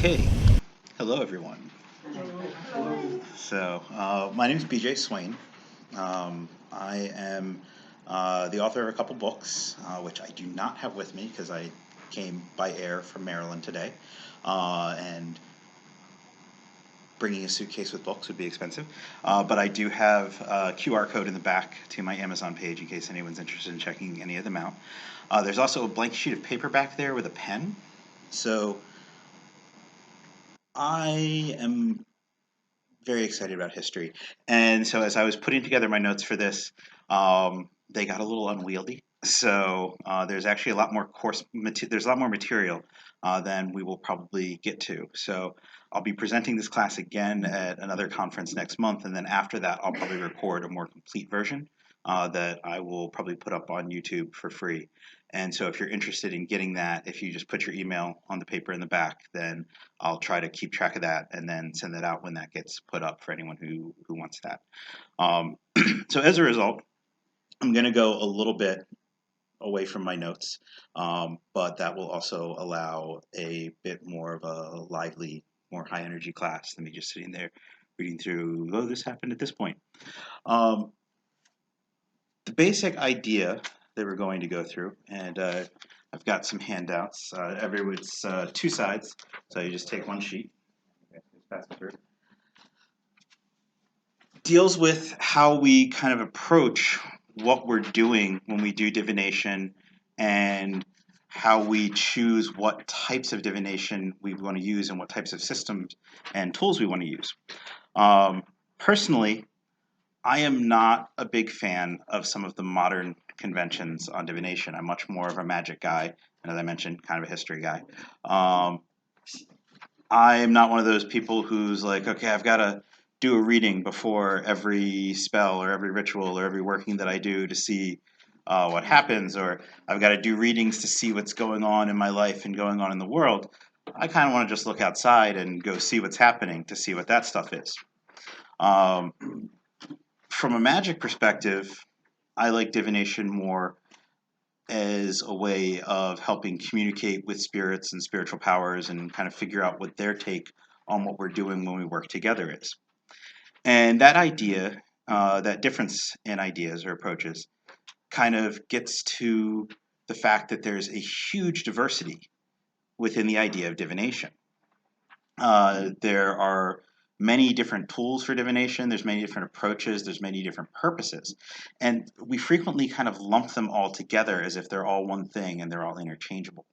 Okay, hello everyone. My name is BJ Swain. I am the author of a couple books, which I do not have with me because I came by air from Maryland today. And bringing a suitcase with books would be expensive. But I do have a QR code in the back to my Amazon page in case anyone's interested in checking any of them out. There's also a blank sheet of paper back there with a pen. So I am very excited about history. And so as I was putting together my notes for this, they got a little unwieldy. So there's actually there's a lot more material than we will probably get to. So I'll be presenting this class again at another conference next month, and then after that, I'll probably record a more complete version that I will probably put up on YouTube for free. And so if you're interested in getting that, if you just put your email on the paper in the back, then I'll try to keep track of that and then send that out when that gets put up for anyone who wants that. So as a result, I'm going to go a little bit away from my notes, but that will also allow a bit more of a lively, more high energy class than me just sitting there reading through, oh, this happened at this point. The basic idea that we're going to go through, and I've got some handouts. It's two sides, so you just take one sheet, just pass it through. Deals with how we kind of approach what we're doing when we do divination and how we choose what types of divination we want to use and what types of systems and tools we want to use. Personally, I am not a big fan of some of the modern conventions on divination. I'm much more of a magic guy, and as I mentioned, kind of a history guy. I'm not one of those people who's like, okay, I've got to do a reading before every spell or every ritual or every working that I do to see what happens, or I've got to do readings to see what's going on in my life and going on in the world. I kind of want to just look outside and go see what's happening to see what that stuff is. From a magic perspective, I like divination more as a way of helping communicate with spirits and spiritual powers and kind of figure out what their take on what we're doing when we work together is. And that idea, that difference in ideas or approaches, kind of gets to the fact that there's a huge diversity within the idea of divination. There are many different tools for divination, there's many different approaches, there's many different purposes. And we frequently kind of lump them all together as if they're all one thing and they're all interchangeable.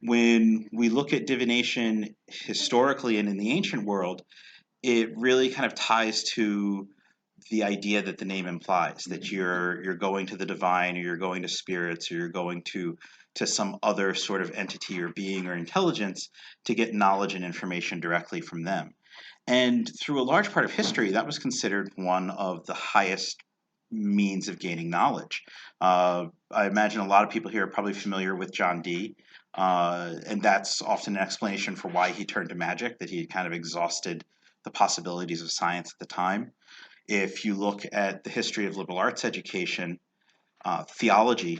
When we look at divination historically and in the ancient world, it really kind of ties to the idea that the name implies, that you're going to the divine, or you're going to spirits, or you're going to some other sort of entity or being or intelligence to get knowledge and information directly from them. And through a large part of history, that was considered one of the highest means of gaining knowledge. I imagine a lot of people here are probably familiar with John Dee, and that's often an explanation for why he turned to magic, that he had kind of exhausted the possibilities of science at the time. If you look at the history of liberal arts education, theology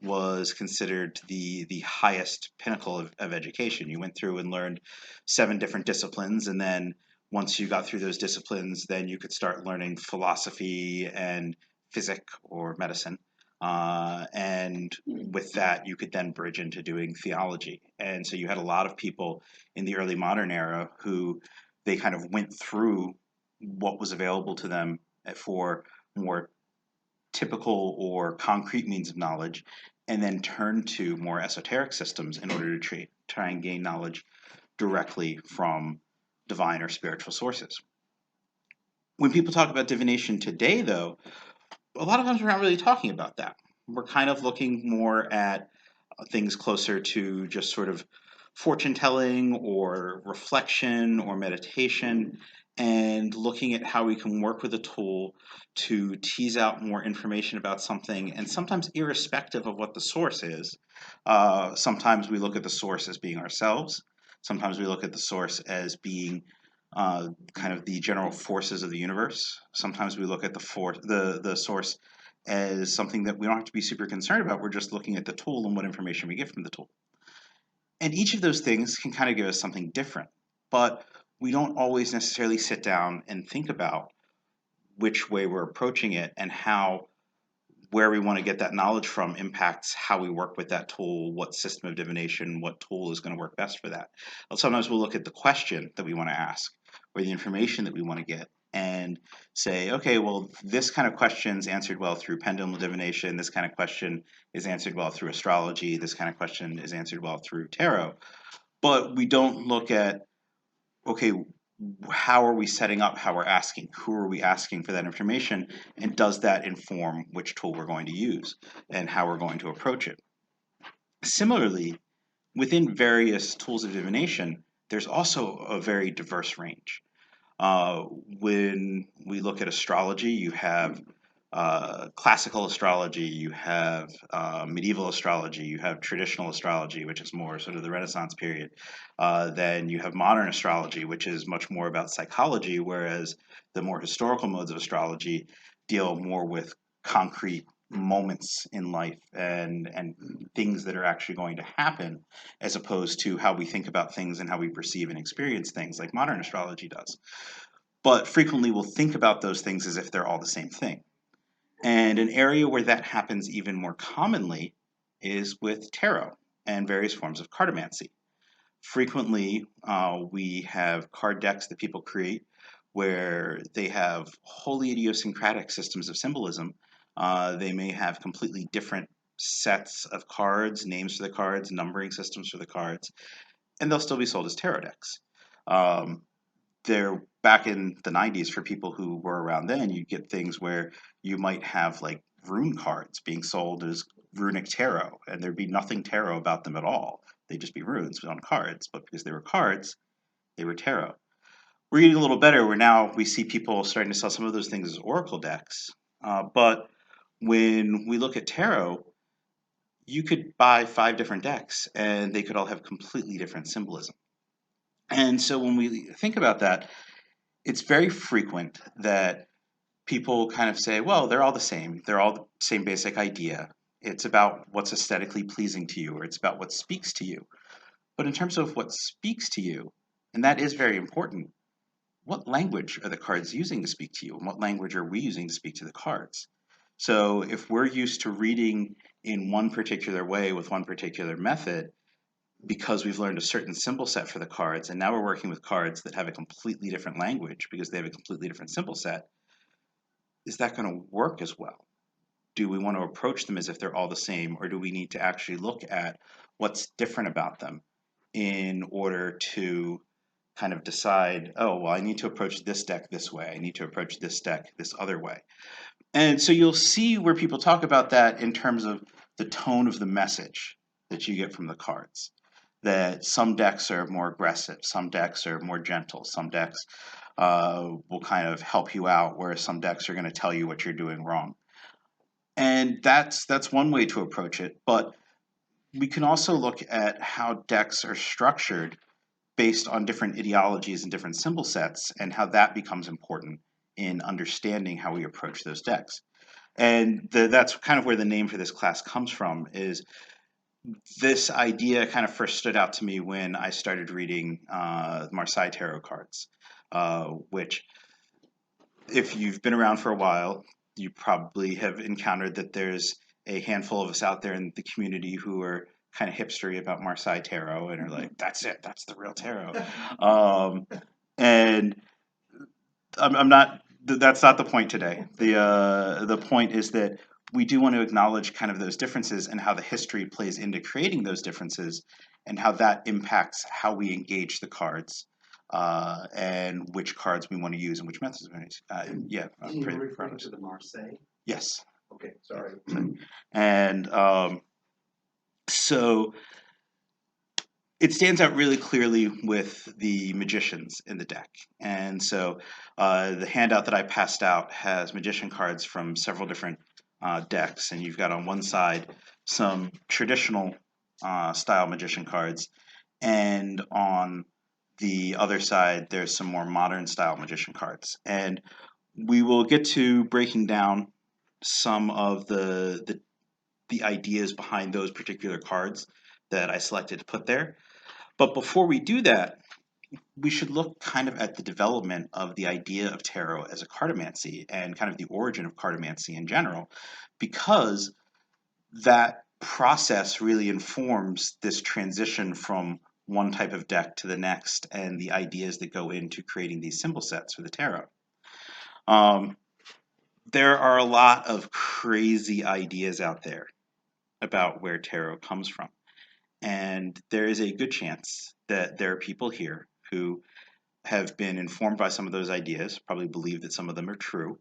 was considered the highest pinnacle of education. You went through and learned 7 different disciplines, and then once you got through those disciplines, then you could start learning philosophy and physics or medicine. And with that, you could then bridge into doing theology. And so you had a lot of people in the early modern era who they kind of went through what was available to them for more typical or concrete means of knowledge, and then turn to more esoteric systems in order to try and gain knowledge directly from divine or spiritual sources. When people talk about divination today, though, a lot of times we're not really talking about that. We're kind of looking more at things closer to just sort of fortune telling or reflection or meditation, and looking at how we can work with a tool to tease out more information about something, and sometimes irrespective of what the source is. Sometimes we look at the source as being ourselves. Sometimes we look at the source as being kind of the general forces of the universe. Sometimes we look at the source as something that we don't have to be super concerned about. We're just looking at the tool and what information we get from the tool. And each of those things can kind of give us something different, but we don't always necessarily sit down and think about which way we're approaching it and how where we want to get that knowledge from impacts how we work with that tool, what system of divination, what tool is going to work best for that. Sometimes we'll look at the question that we want to ask or the information that we want to get and say, okay, well, this kind of question is answered well through pendulum divination. This kind of question is answered well through astrology. This kind of question is answered well through tarot. But we don't look at, okay, how are we setting up how we're asking? Who are we asking for that information? And does that inform which tool we're going to use and how we're going to approach it? Similarly, within various tools of divination, there's also a very diverse range. When we look at astrology, you have classical astrology, you have medieval astrology, you have traditional astrology, which is more sort of the Renaissance period. Then you have modern astrology, which is much more about psychology, whereas the more historical modes of astrology deal more with concrete moments in life and things that are actually going to happen as opposed to how we think about things and how we perceive and experience things like modern astrology does. But frequently we'll think about those things as if they're all the same thing. And an area where that happens even more commonly is with tarot and various forms of cartomancy. Frequently, we have card decks that people create where they have wholly idiosyncratic systems of symbolism. They may have completely different sets of cards, names for the cards, numbering systems for the cards, and they'll still be sold as tarot decks. They're back in the 90s for people who were around then, you'd get things where you might have like rune cards being sold as runic tarot, and there'd be nothing tarot about them at all. They'd just be runes on cards, but because they were cards, they were tarot. We're getting a little better where now we see people starting to sell some of those things as oracle decks. But when we look at tarot, you could buy 5 different decks and they could all have completely different symbolism. And so when we think about that, it's very frequent that people kind of say, well, they're all the same. They're all the same basic idea. It's about what's aesthetically pleasing to you, or it's about what speaks to you. But in terms of what speaks to you, and that is very important, what language are the cards using to speak to you? And what language are we using to speak to the cards? So if we're used to reading in one particular way with one particular method, because we've learned a certain symbol set for the cards, and now we're working with cards that have a completely different language because they have a completely different symbol set, is that going to work as well? Do we want to approach them as if they're all the same, or do we need to actually look at what's different about them in order to kind of decide, oh, well, I need to approach this deck this way, I need to approach this deck this other way? And so you'll see where people talk about that in terms of the tone of the message that you get from the cards. That some decks are more aggressive, some decks are more gentle, some decks will kind of help you out, whereas some decks are going to tell you what you're doing wrong. And that's one way to approach it. But we can also look at how decks are structured based on different ideologies and different symbol sets, and how that becomes important in understanding how we approach those decks. And that's kind of where the name for this class comes from. Is this idea kind of first stood out to me when I started reading Marseille tarot cards, which, if you've been around for a while, you probably have encountered that there's a handful of us out there in the community who are kind of hipstery about Marseille tarot and are like, that's it, that's the real tarot. And I'm not. That's not the point today. The point is that we do want to acknowledge kind of those differences and how the history plays into creating those differences, and how that impacts how we engage the cards, and which cards we want to use and which methods we want to use. Yeah, Can you refer to the Marseille? Yes. Okay, sorry. And so it stands out really clearly with the magicians in the deck. And so the handout that I passed out has magician cards from several different decks. And you've got on one side some traditional style magician cards. And on the other side, there's some more modern style magician cards. And we will get to breaking down some of the ideas behind those particular cards that I selected to put there. But before we do that, we should look kind of at the development of the idea of tarot as a cartomancy and kind of the origin of cartomancy in general, because that process really informs this transition from one type of deck to the next and the ideas that go into creating these symbol sets for the tarot. There are a lot of crazy ideas out there about where tarot comes from. And there is a good chance that there are people here who have been informed by some of those ideas, probably believe that some of them are true,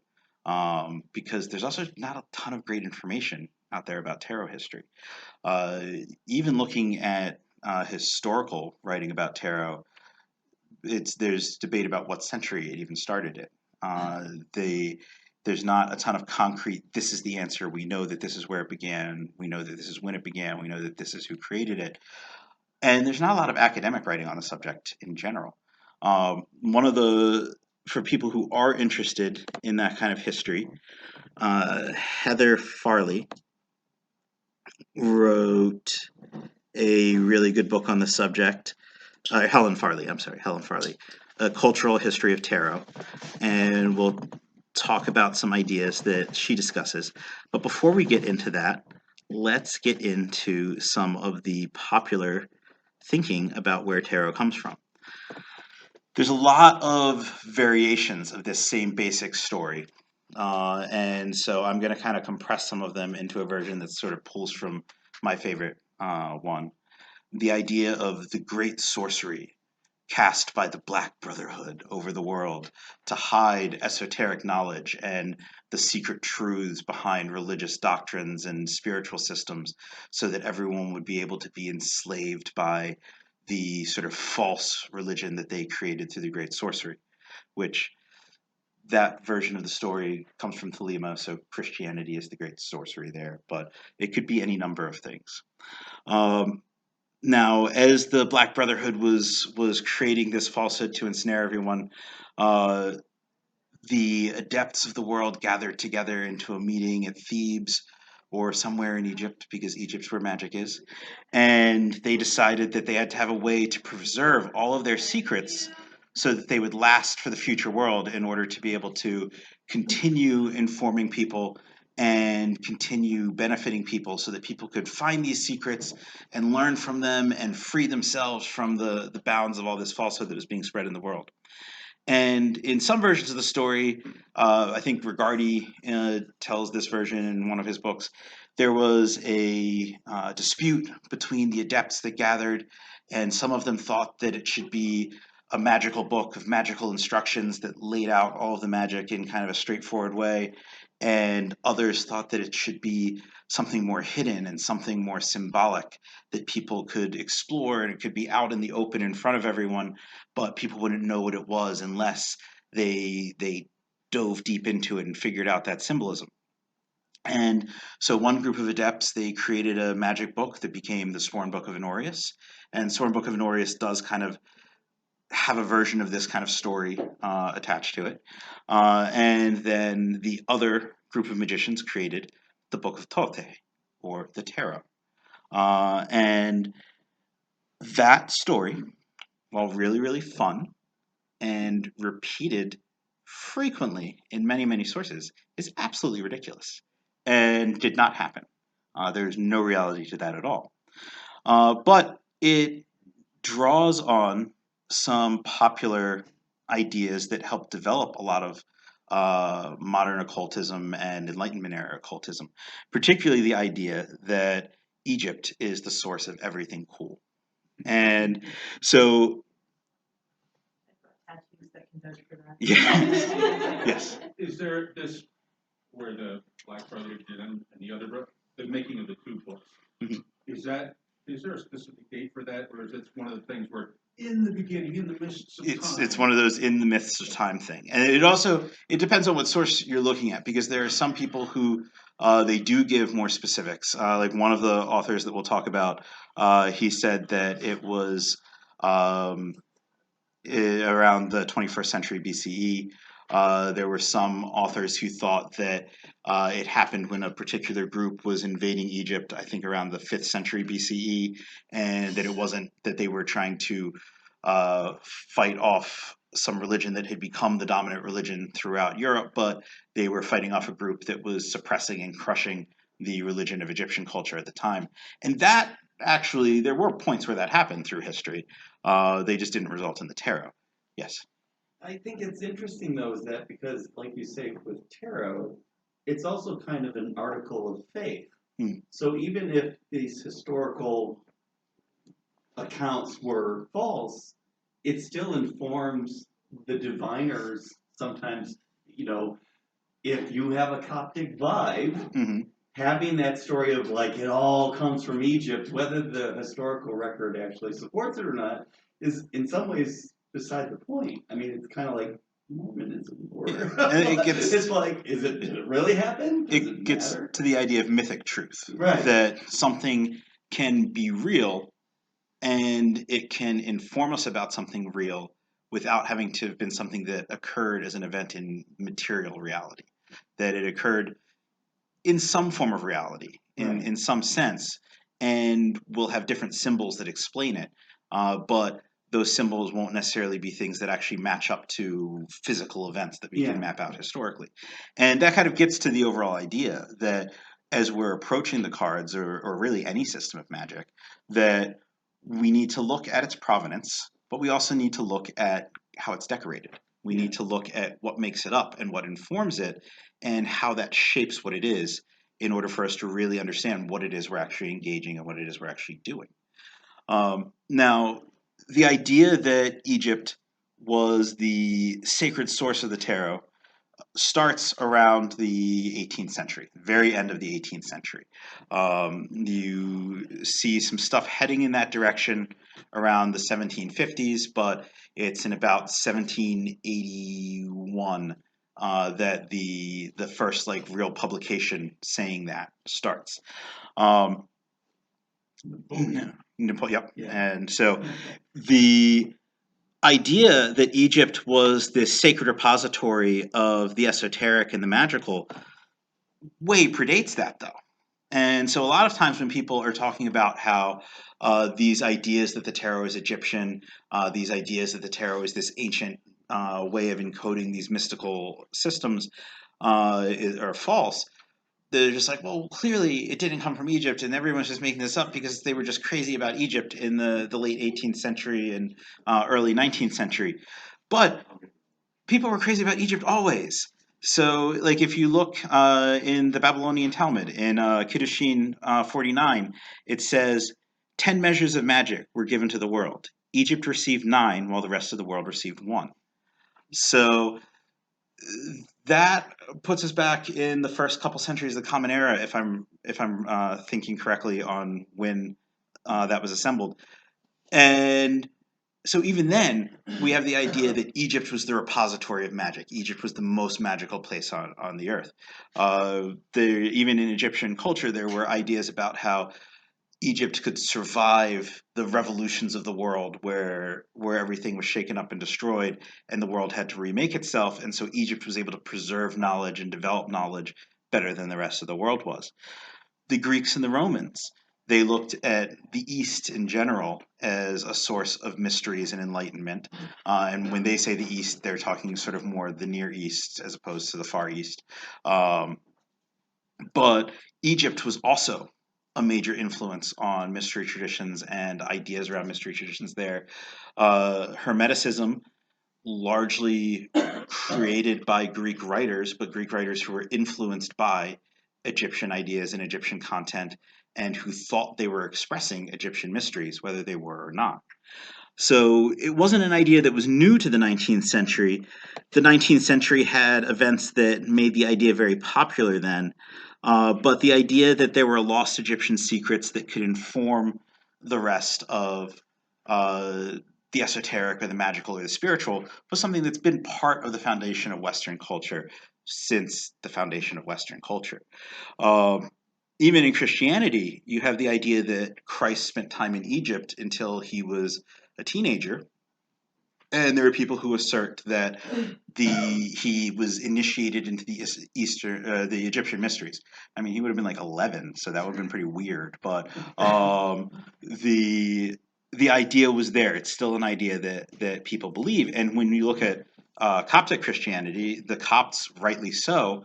because there's also not a ton of great information out there about tarot history. Even looking at historical writing about tarot, there's debate about what century it even started in. There's not a ton of concrete, this is the answer, we know that this is where it began, we know that this is when it began, we know that this is who created it. And there's not a lot of academic writing on the subject in general. For people who are interested in that kind of history, Heather Farley wrote a really good book on the subject. Helen Farley, A Cultural History of Tarot. And we'll talk about some ideas that she discusses. But before we get into that, let's get into some of the popular thinking about where tarot comes from. There's a lot of variations of this same basic story. And so I'm going to kind of compress some of them into a version that sort of pulls from my favorite one. The idea of the great sorcery cast by the Black Brotherhood over the world to hide esoteric knowledge and the secret truths behind religious doctrines and spiritual systems so that everyone would be able to be enslaved by the sort of false religion that they created through the great sorcery, which that version of the story comes from Thelema, so Christianity is the great sorcery there, but it could be any number of things. Now, as the Black Brotherhood was creating this falsehood to ensnare everyone, the adepts of the world gathered together into a meeting at Thebes or somewhere in Egypt, because Egypt's where magic is, and they decided that they had to have a way to preserve all of their secrets so that they would last for the future world in order to be able to continue informing people and continue benefiting people so that people could find these secrets and learn from them and free themselves from the bounds of all this falsehood that was being spread in the world. And in some versions of the story, I think Rigardi tells this version in one of his books, there was a dispute between the adepts that gathered, and some of them thought that it should be a magical book of magical instructions that laid out all of the magic in kind of a straightforward way, and others thought that it should be something more hidden and something more symbolic that people could explore, and it could be out in the open in front of everyone, but people wouldn't know what it was unless they dove deep into it and figured out that symbolism. And so one group of adepts, they created a magic book that became the Sworn Book of Honorius. And Sworn Book of Honorius does kind of have a version of this kind of story attached to it. And then the other group of magicians created the Book of Tote, or the Tarot. And that story, while really, really fun and repeated frequently in many, many sources, is absolutely ridiculous and did not happen. There's no reality to that at all. But it draws on some popular ideas that help develop a lot of modern occultism and Enlightenment era occultism, particularly the idea that Egypt is the source of everything cool. And so, yeah, yes. Is there this where the Black Brotherhood did and the other the making of the two books? Mhm. Is there a specific date for that, or is it one of the things where in the beginning, in the midst of time? It's one of those in the midst of time thing, and it depends on what source you're looking at, because there are some people who they do give more specifics. Like one of the authors that we'll talk about, he said that it was around the 21st century BCE. There were some authors who thought that it happened when a particular group was invading Egypt, I think around the 5th century BCE, and that it wasn't that they were trying to fight off some religion that had become the dominant religion throughout Europe, but they were fighting off a group that was suppressing and crushing the religion of Egyptian culture at the time. And that actually, there were points where that happened through history. They just didn't result in the tarot. Yes. I think it's interesting though, is that because, like you say, with tarot, it's also kind of an article of faith. Hmm. So even if these historical accounts were false, it still informs the diviners sometimes, if you have a Coptic vibe, Hmm. having that story of like it all comes from Egypt, whether the historical record actually supports it or not, is in some ways beside the point. I mean, it's kind of like Mormonism, or And it gets it's like, did it really happen? Does it it gets matter? to the idea of mythic truth, Right. that something can be real and it can inform us about something real without having to have been something that occurred as an event in material reality, that it occurred in some form of reality, Right. in some sense, and we'll have different symbols that explain it. But those symbols won't necessarily be things that actually match up to physical events that we Yeah. can map out historically. And that kind of gets to the overall idea that as we're approaching the cards, or really any system of magic, that we need to look at its provenance, but we also need to look at how it's decorated. We Yeah. need to look at what makes it up and what informs it, and how that shapes what it is, in order for us to really understand what it is we're actually engaging and what it is we're actually doing. Now, the idea that Egypt was the sacred source of the tarot starts around the 18th century, very end of the 18th century. You see some stuff heading in that direction around the 1750s, but it's in about 1781 that the first like real publication saying that starts. Um, yep. Yeah. And so the idea that Egypt was this sacred repository of the esoteric and the magical way predates that, though. And so a lot of times when people are talking about how these ideas that the tarot is Egyptian, these ideas that the tarot is this ancient way of encoding these mystical systems are false, they're just like, well, clearly it didn't come from Egypt, and everyone's just making this up because they were just crazy about Egypt in the late 18th century and early 19th century. But people were crazy about Egypt always. So, like, if you look in the Babylonian Talmud in Kiddushin 49, it says 10 measures of magic were given to the world. Egypt received 9, while the rest of the world received 1. So that puts us back in the first couple centuries of the Common Era, if I'm thinking correctly on when that was assembled. And so even then, we have the idea that Egypt was the repository of magic. Egypt was the most magical place on the earth. Even in Egyptian culture, there were ideas about how Egypt could survive the revolutions of the world where everything was shaken up and destroyed and the world had to remake itself, and so Egypt was able to preserve knowledge and develop knowledge better than the rest of the world was. The Greeks and the Romans, they looked at the East in general as a source of mysteries and enlightenment. And when they say the East, they're talking sort of more the Near East as opposed to the Far East. Um, but Egypt was also a major influence on mystery traditions and ideas around mystery traditions there. Hermeticism, largely created by Greek writers, but Greek writers who were influenced by Egyptian ideas and Egyptian content and who thought they were expressing Egyptian mysteries, whether they were or not. So it wasn't an idea that was new to the 19th century. The 19th century had events that made the idea very popular then, but the idea that there were lost Egyptian secrets that could inform the rest of the esoteric or the magical or the spiritual was something that's been part of the foundation of Western culture since the foundation of Western culture. Um, Even in Christianity, you have the idea that Christ spent time in Egypt until he was a teenager, And there are people who assert that he was initiated into the the Egyptian mysteries. I mean, he would have been like 11, so that would have been pretty weird. But the idea was there. It's still an idea that people believe. And when you look at Coptic Christianity, the Copts, rightly so,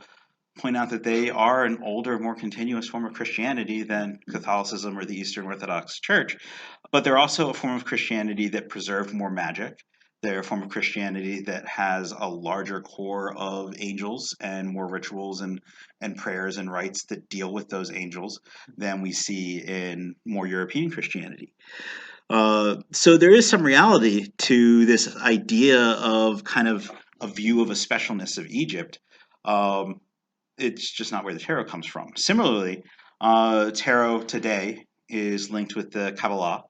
point out that they are an older, more continuous form of Christianity than Catholicism or the Eastern Orthodox Church. But they're also a form of Christianity that preserved more magic. They're a form of Christianity that has a larger core of angels and more rituals and prayers and rites that deal with those angels than we see in more European Christianity. So there is some reality to this idea of kind of a view of a specialness of Egypt. Um, it's just not where the tarot comes from. Similarly, tarot today is linked with the Kabbalah.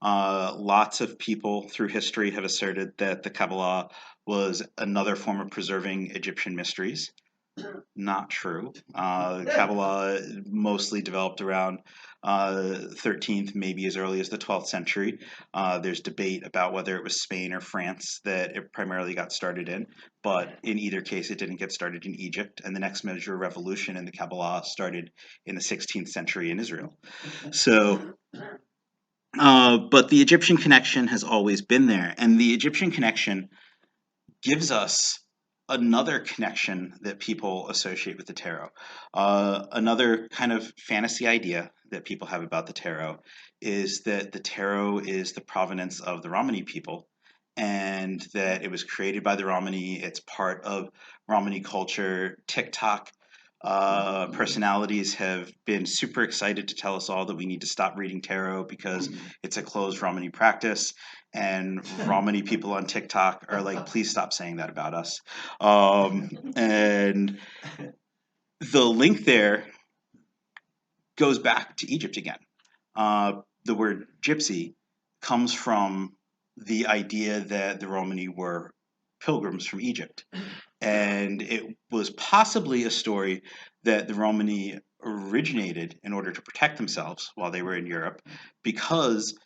Lots of people through history have asserted that the Kabbalah was another form of preserving Egyptian mysteries. Not true. Kabbalah mostly developed around 13th, maybe as early as the 12th century. There's debate about whether it was Spain or France that it primarily got started in, but in either case, it didn't get started in Egypt. And the next major revolution in the Kabbalah started in the 16th century in Israel. So, but the Egyptian connection has always been there, and the Egyptian connection gives us another connection that people associate with the tarot. Another kind of fantasy idea that people have about the tarot is that the tarot is the provenance of the Romani people and that it was created by the Romani. It's part of Romani culture. TikTok personalities have been super excited to tell us all that we need to stop reading tarot because it's a closed Romani practice. And Romani people on TikTok are like, please stop saying that about us. And the link there goes back to Egypt again. The word gypsy comes from the idea that the Romani were pilgrims from Egypt. And it was possibly a story that the Romani originated in order to protect themselves while they were in Europe, because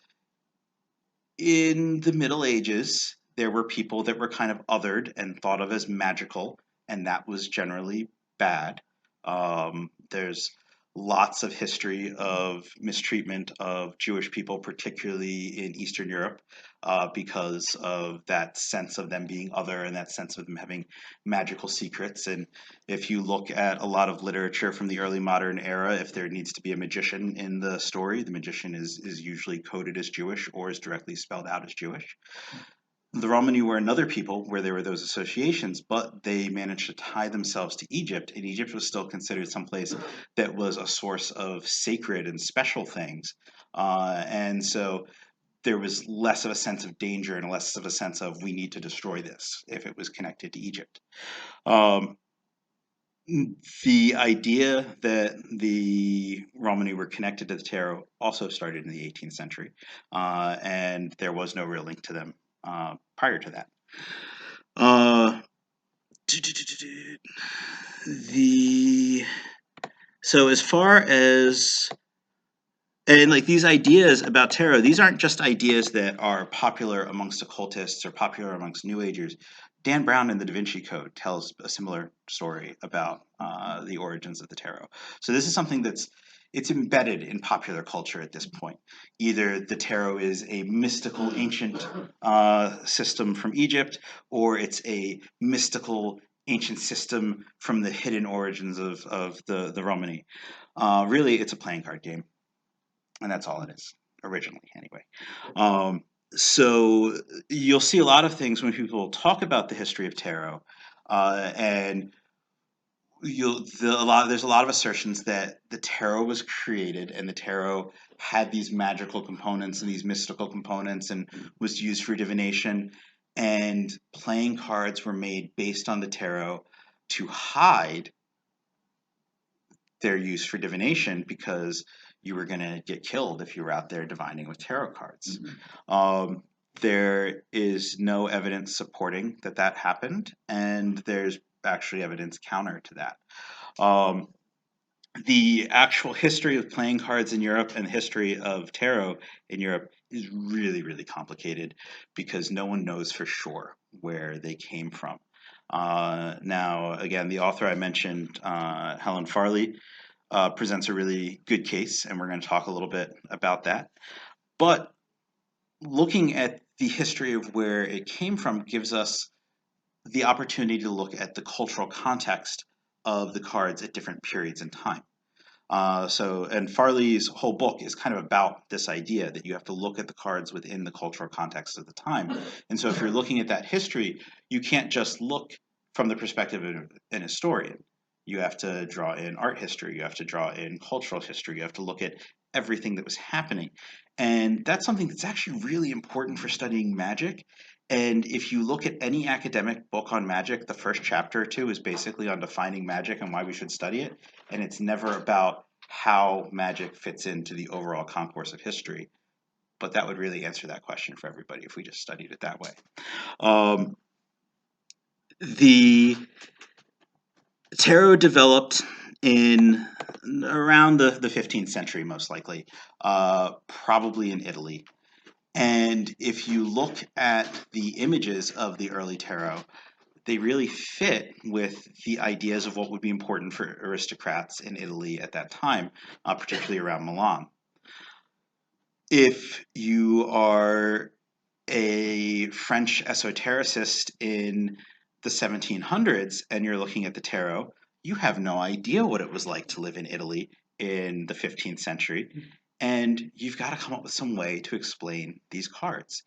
in the Middle Ages, there were people that were kind of othered and thought of as magical, and that was generally bad. There's lots of history of mistreatment of Jewish people, particularly in Eastern Europe, because of that sense of them being other and that sense of them having magical secrets. And if you look at a lot of literature from the early modern era, if there needs to be a magician in the story, the magician is usually coded as Jewish or is directly spelled out as Jewish. The Romani were another people where there were those associations, but they managed to tie themselves to Egypt, and Egypt was still considered someplace that was a source of sacred and special things. And so there was less of a sense of danger and less of a sense of we need to destroy this if it was connected to Egypt. Um, the idea that the Romani were connected to the tarot also started in the 18th century, and there was no real link to them prior to that. Uh, the so as far as and like these ideas about tarot, these aren't just ideas that are popular amongst occultists or popular amongst New Agers. Dan Brown in the Da Vinci Code tells a similar story about the origins of the tarot. So this is something it's embedded in popular culture at this point. Either the tarot is a mystical ancient system from Egypt, or it's a mystical ancient system from the hidden origins of the Romani. Really, it's a playing card game. And that's all it is, originally, anyway. So you'll see a lot of things when people talk about the history of tarot, and there's a lot of assertions that the tarot was created and the tarot had these magical components and these mystical components and was used for divination, and playing cards were made based on the tarot to hide their use for divination because you were going to get killed if you were out there divining with tarot cards. There is no evidence supporting that happened, and there's actually evidence counter to that. The actual history of playing cards in Europe and the history of tarot in Europe is really, really complicated because no one knows for sure where they came from. Now, again, the author I mentioned, Helen Farley, presents a really good case, and we're going to talk a little bit about that. But looking at the history of where it came from gives us the opportunity to look at the cultural context of the cards at different periods in time. And Farley's whole book is kind of about this idea that you have to look at the cards within the cultural context of the time. And so if you're looking at that history, you can't just look from the perspective of an historian. You have to draw in art history, you have to draw in cultural history, you have to look at everything that was happening. And that's something that's actually really important for studying magic. And if you look at any academic book on magic, the first chapter or two is basically on defining magic and why we should study it. And it's never about how magic fits into the overall concourse of history. But that would really answer that question for everybody if we just studied it that way. The tarot developed in around the 15th century, most likely, probably in Italy. And if you look at the images of the early tarot, they really fit with the ideas of what would be important for aristocrats in Italy at that time, particularly around Milan. If you are a French esotericist in the 1700s and you're looking at the tarot, you have no idea what it was like to live in Italy in the 15th century. And you've got to come up with some way to explain these cards.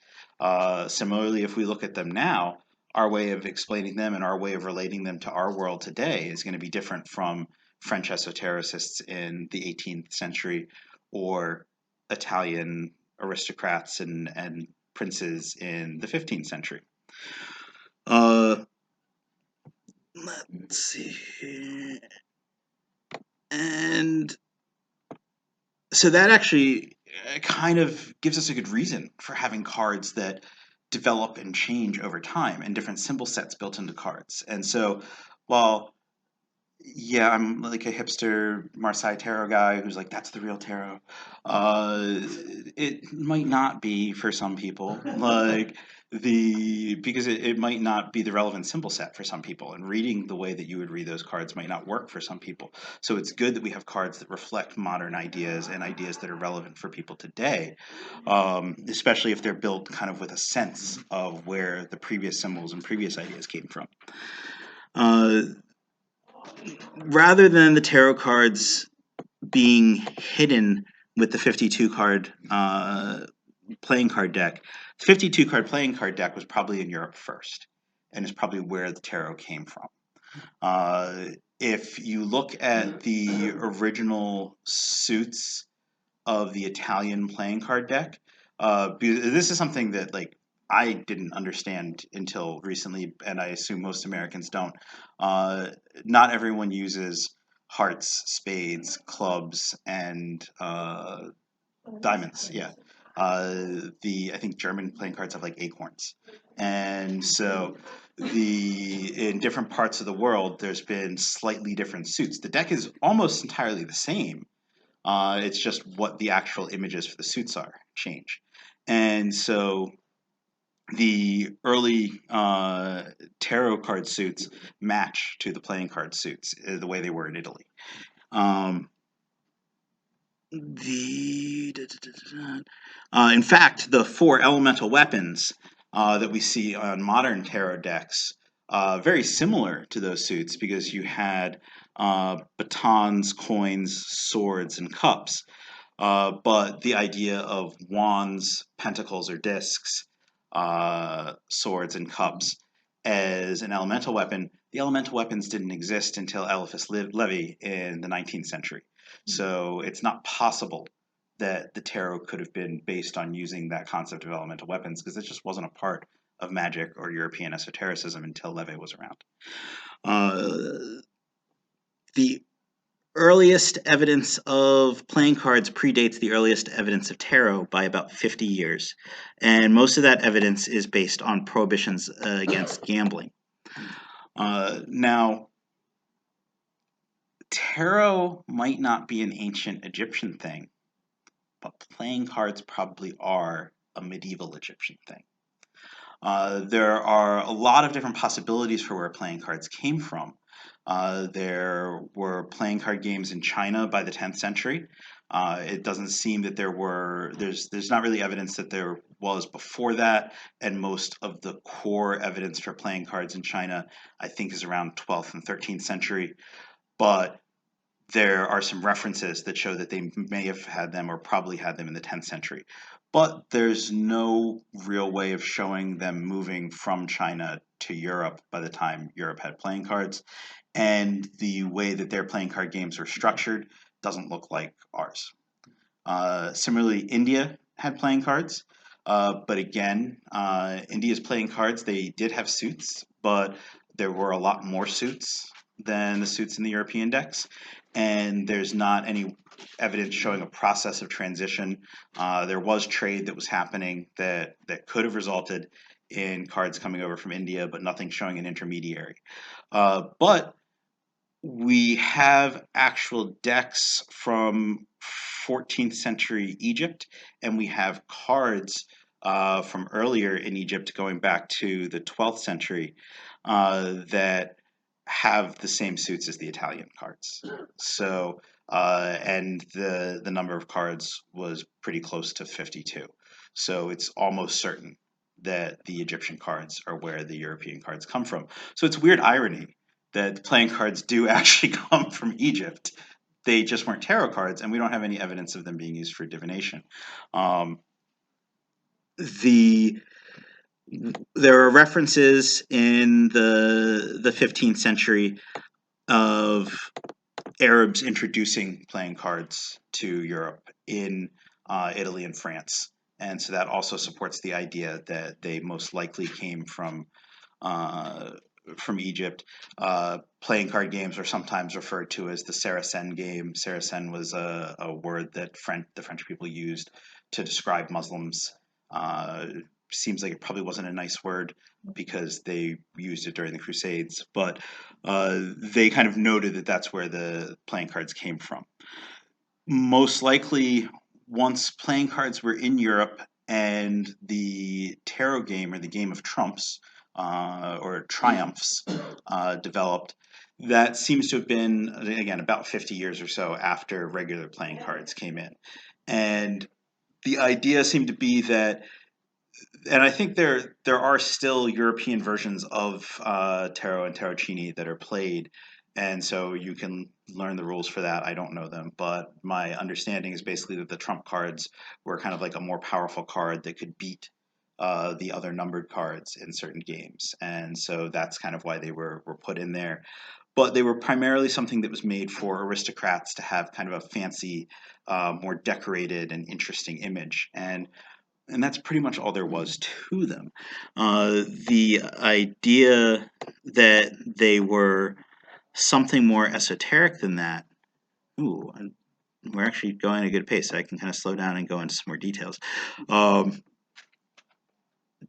Similarly, if we look at them now, our way of explaining them and our way of relating them to our world today is going to be different from French esotericists in the 18th century or Italian aristocrats and princes in the 15th century. Let's see. And so that actually kind of gives us a good reason for having cards that develop and change over time and different symbol sets built into cards. And so while yeah, I'm like a hipster Marseille tarot guy who's like, that's the real tarot. It might not be for some people, because it might not be the relevant symbol set for some people, and reading the way that you would read those cards might not work for some people. So it's good that we have cards that reflect modern ideas and ideas that are relevant for people today, especially if they're built kind of with a sense of where the previous symbols and previous ideas came from. Rather than the tarot cards being hidden with the 52 card playing card deck, the 52 card playing card deck was probably in Europe first, and is probably where the tarot came from. If you look at the original suits of the Italian playing card deck, this is something that I didn't understand until recently, and I assume most Americans don't. Not everyone uses hearts, spades, clubs, and diamonds. Yeah. I think German playing cards have like acorns, and so in different parts of the world, there's been slightly different suits. The deck is almost entirely the same. It's just what the actual images for the suits are change, and so the early tarot card suits match to the playing card suits the way they were in Italy. In fact, the 4 elemental weapons that we see on modern tarot decks very similar to those suits because you had batons, coins, swords, and cups. But the idea of wands, pentacles, or discs, swords, and cups as an elemental weapon, the elemental weapons didn't exist until Eliphas Levi in the 19th century. So it's not possible that the tarot could have been based on using that concept of elemental weapons because it just wasn't a part of magic or European esotericism until Levi was around. The earliest evidence of playing cards predates the earliest evidence of tarot by about 50 years. And most of that evidence is based on prohibitions against gambling. Now, tarot might not be an ancient Egyptian thing, but playing cards probably are a medieval Egyptian thing. There are a lot of different possibilities for where playing cards came from. There were playing card games in China by the 10th century. It doesn't seem that there's not really evidence that there was before that, and most of the core evidence for playing cards in China, I think, is around 12th and 13th century. But there are some references that show that they may have had them or probably had them in the 10th century. But there's no real way of showing them moving from China to Europe by the time Europe had playing cards. And the way that their playing card games are structured doesn't look like ours. Similarly, India had playing cards. But again, India's playing cards, they did have suits, but there were a lot more suits than the suits in the European decks. And there's not any evidence showing a process of transition. There was trade that was happening that could have resulted in cards coming over from India, but nothing showing an intermediary. But we have actual decks from 14th century Egypt, and we have cards from earlier in Egypt going back to the 12th century that have the same suits as the Italian cards. So, and the number of cards was pretty close to 52. So it's almost certain that the Egyptian cards are where the European cards come from. So it's weird irony that playing cards do actually come from Egypt. They just weren't tarot cards, and we don't have any evidence of them being used for divination. The There are references in the 15th century of Arabs introducing playing cards to Europe in Italy and France, and so that also supports the idea that they most likely came from Egypt. Playing card games are sometimes referred to as the Saracen game. Saracen was a word that the French people used to describe Muslims. Seems like it probably wasn't a nice word because they used it during the Crusades, but they kind of noted that that's where the playing cards came from. Most likely, once playing cards were in Europe and the tarot game or the game of trumps or triumphs developed, that seems to have been, again, about 50 years or so after regular playing cards came in. And the idea seemed to be that, and I think there are still European versions of tarot and tarocchini that are played, and so you can learn the rules for that. I don't know them, but my understanding is basically that the trump cards were kind of like a more powerful card that could beat the other numbered cards in certain games, and so that's kind of why they were put in there. But they were primarily something that was made for aristocrats to have kind of a fancy, more decorated and interesting image, and that's pretty much all there was to them. The idea that they were something more esoteric than that. Ooh, we're actually going at a good pace. So I can kind of slow down and go into some more details.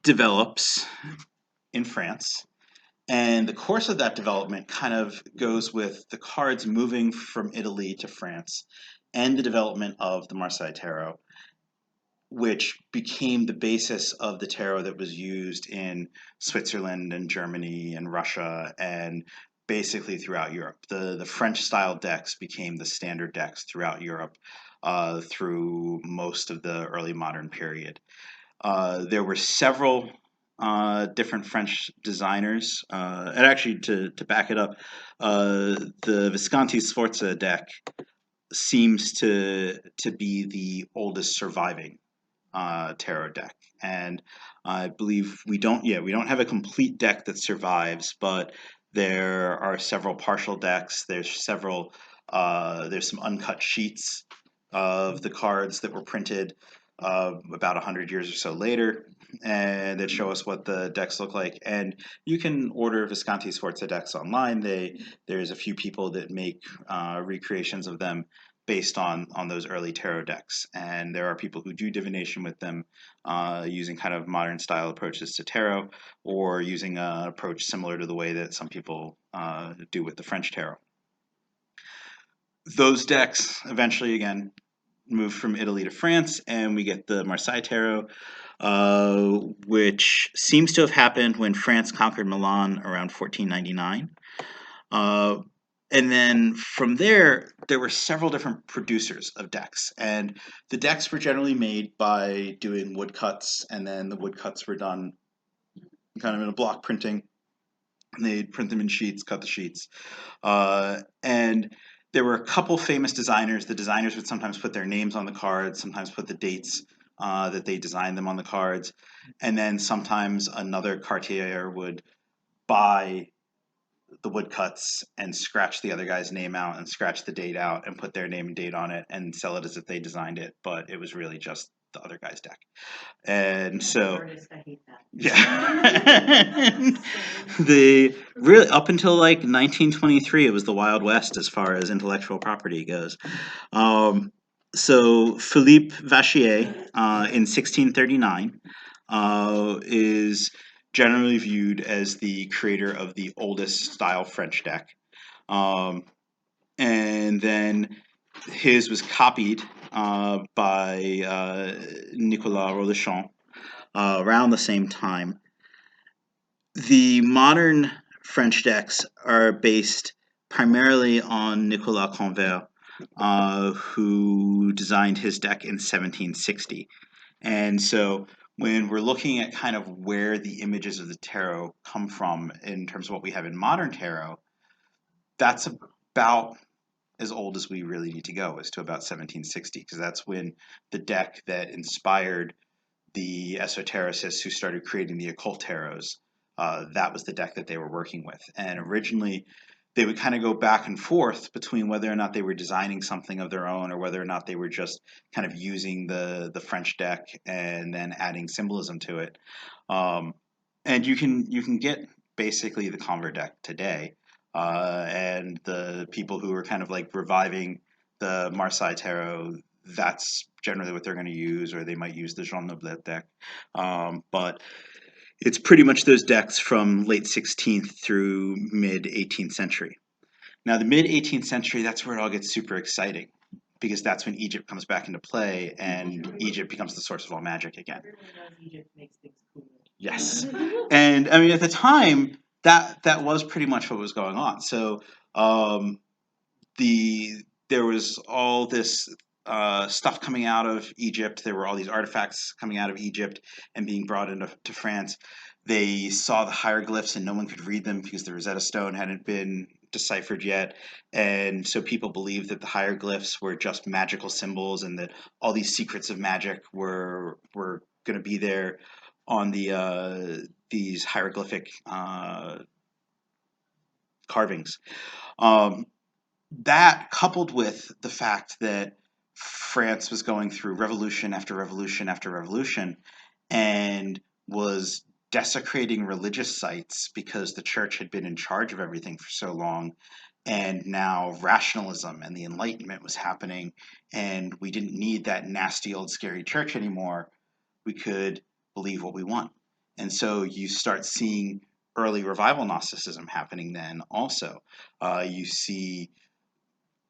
Develops in France. And the course of that development kind of goes with the cards moving from Italy to France and the development of the Marseille Tarot, which became the basis of the tarot that was used in Switzerland and Germany and Russia and basically throughout Europe. The French style decks became the standard decks throughout Europe through most of the early modern period. There were several different French designers, and actually to back it up, the Visconti Sforza deck seems to be the oldest surviving tarot deck, and I believe we don't have a complete deck that survives, but there are several partial decks. There's some uncut sheets of the cards that were printed about 100 years or so later, and that show us what the decks look like. And you can order Visconti Sforza decks online. There's a few people that make recreations of them based on those early tarot decks, and there are people who do divination with them using kind of modern style approaches to tarot, or using an approach similar to the way that some people do with the French tarot. Those decks eventually, again, moved from Italy to France, and we get the Marseille Tarot, which seems to have happened when France conquered Milan around 1499. Uh, and then from there, there were several different producers of decks, and the decks were generally made by doing woodcuts, and then the woodcuts were done kind of in a block printing. And they'd print them in sheets, cut the sheets, and there were a couple famous designers. The designers would sometimes put their names on the cards, sometimes put the dates that they designed them on the cards, and then sometimes another cartier would buy the woodcuts and scratch the other guy's name out and scratch the date out and put their name and date on it and sell it as if they designed it, but it was really just the other guy's deck. And so Artist, I hate that. yeah. The really up until like 1923 it was the Wild West as far as intellectual property goes. So Philippe Vachier in 1639 is generally viewed as the creator of the oldest style French deck. And then his was copied by Nicolas Rodeschon around the same time. The modern French decks are based primarily on Nicolas Convert, who designed his deck in 1760. And so when we're looking at kind of where the images of the tarot come from in terms of what we have in modern tarot, that's about as old as we really need to go, is to about 1760, because that's when the deck that inspired the esotericists who started creating the occult tarots, that was the deck that they were working with. And originally, they would kind of go back and forth between whether or not they were designing something of their own or whether or not they were just kind of using the French deck and then adding symbolism to it. And you can get basically the Convert deck today. And the people who are kind of like reviving the Marseille Tarot, that's generally what they're going to use, or they might use the Jean Noblet deck. But it's pretty much those decks from late 16th through mid 18th century. Now, the mid 18th century, that's where it all gets super exciting, because that's when Egypt comes back into play and Egypt becomes the source of all magic again. Everyone knows Egypt makes things cool. Yes. And I mean, at the time, that was pretty much what was going on. So there was all this stuff coming out of Egypt. There were all these artifacts coming out of Egypt and being brought into France. They saw the hieroglyphs and no one could read them because the Rosetta Stone hadn't been deciphered yet. And so people believed that the hieroglyphs were just magical symbols and that all these secrets of magic were going to be there on these hieroglyphic carvings. That coupled with the fact that France was going through revolution after revolution after revolution and was desecrating religious sites because the church had been in charge of everything for so long, and now rationalism and the Enlightenment was happening, and we didn't need that nasty old scary church anymore. We could believe what we want. And so you start seeing early revival Gnosticism happening then also. You see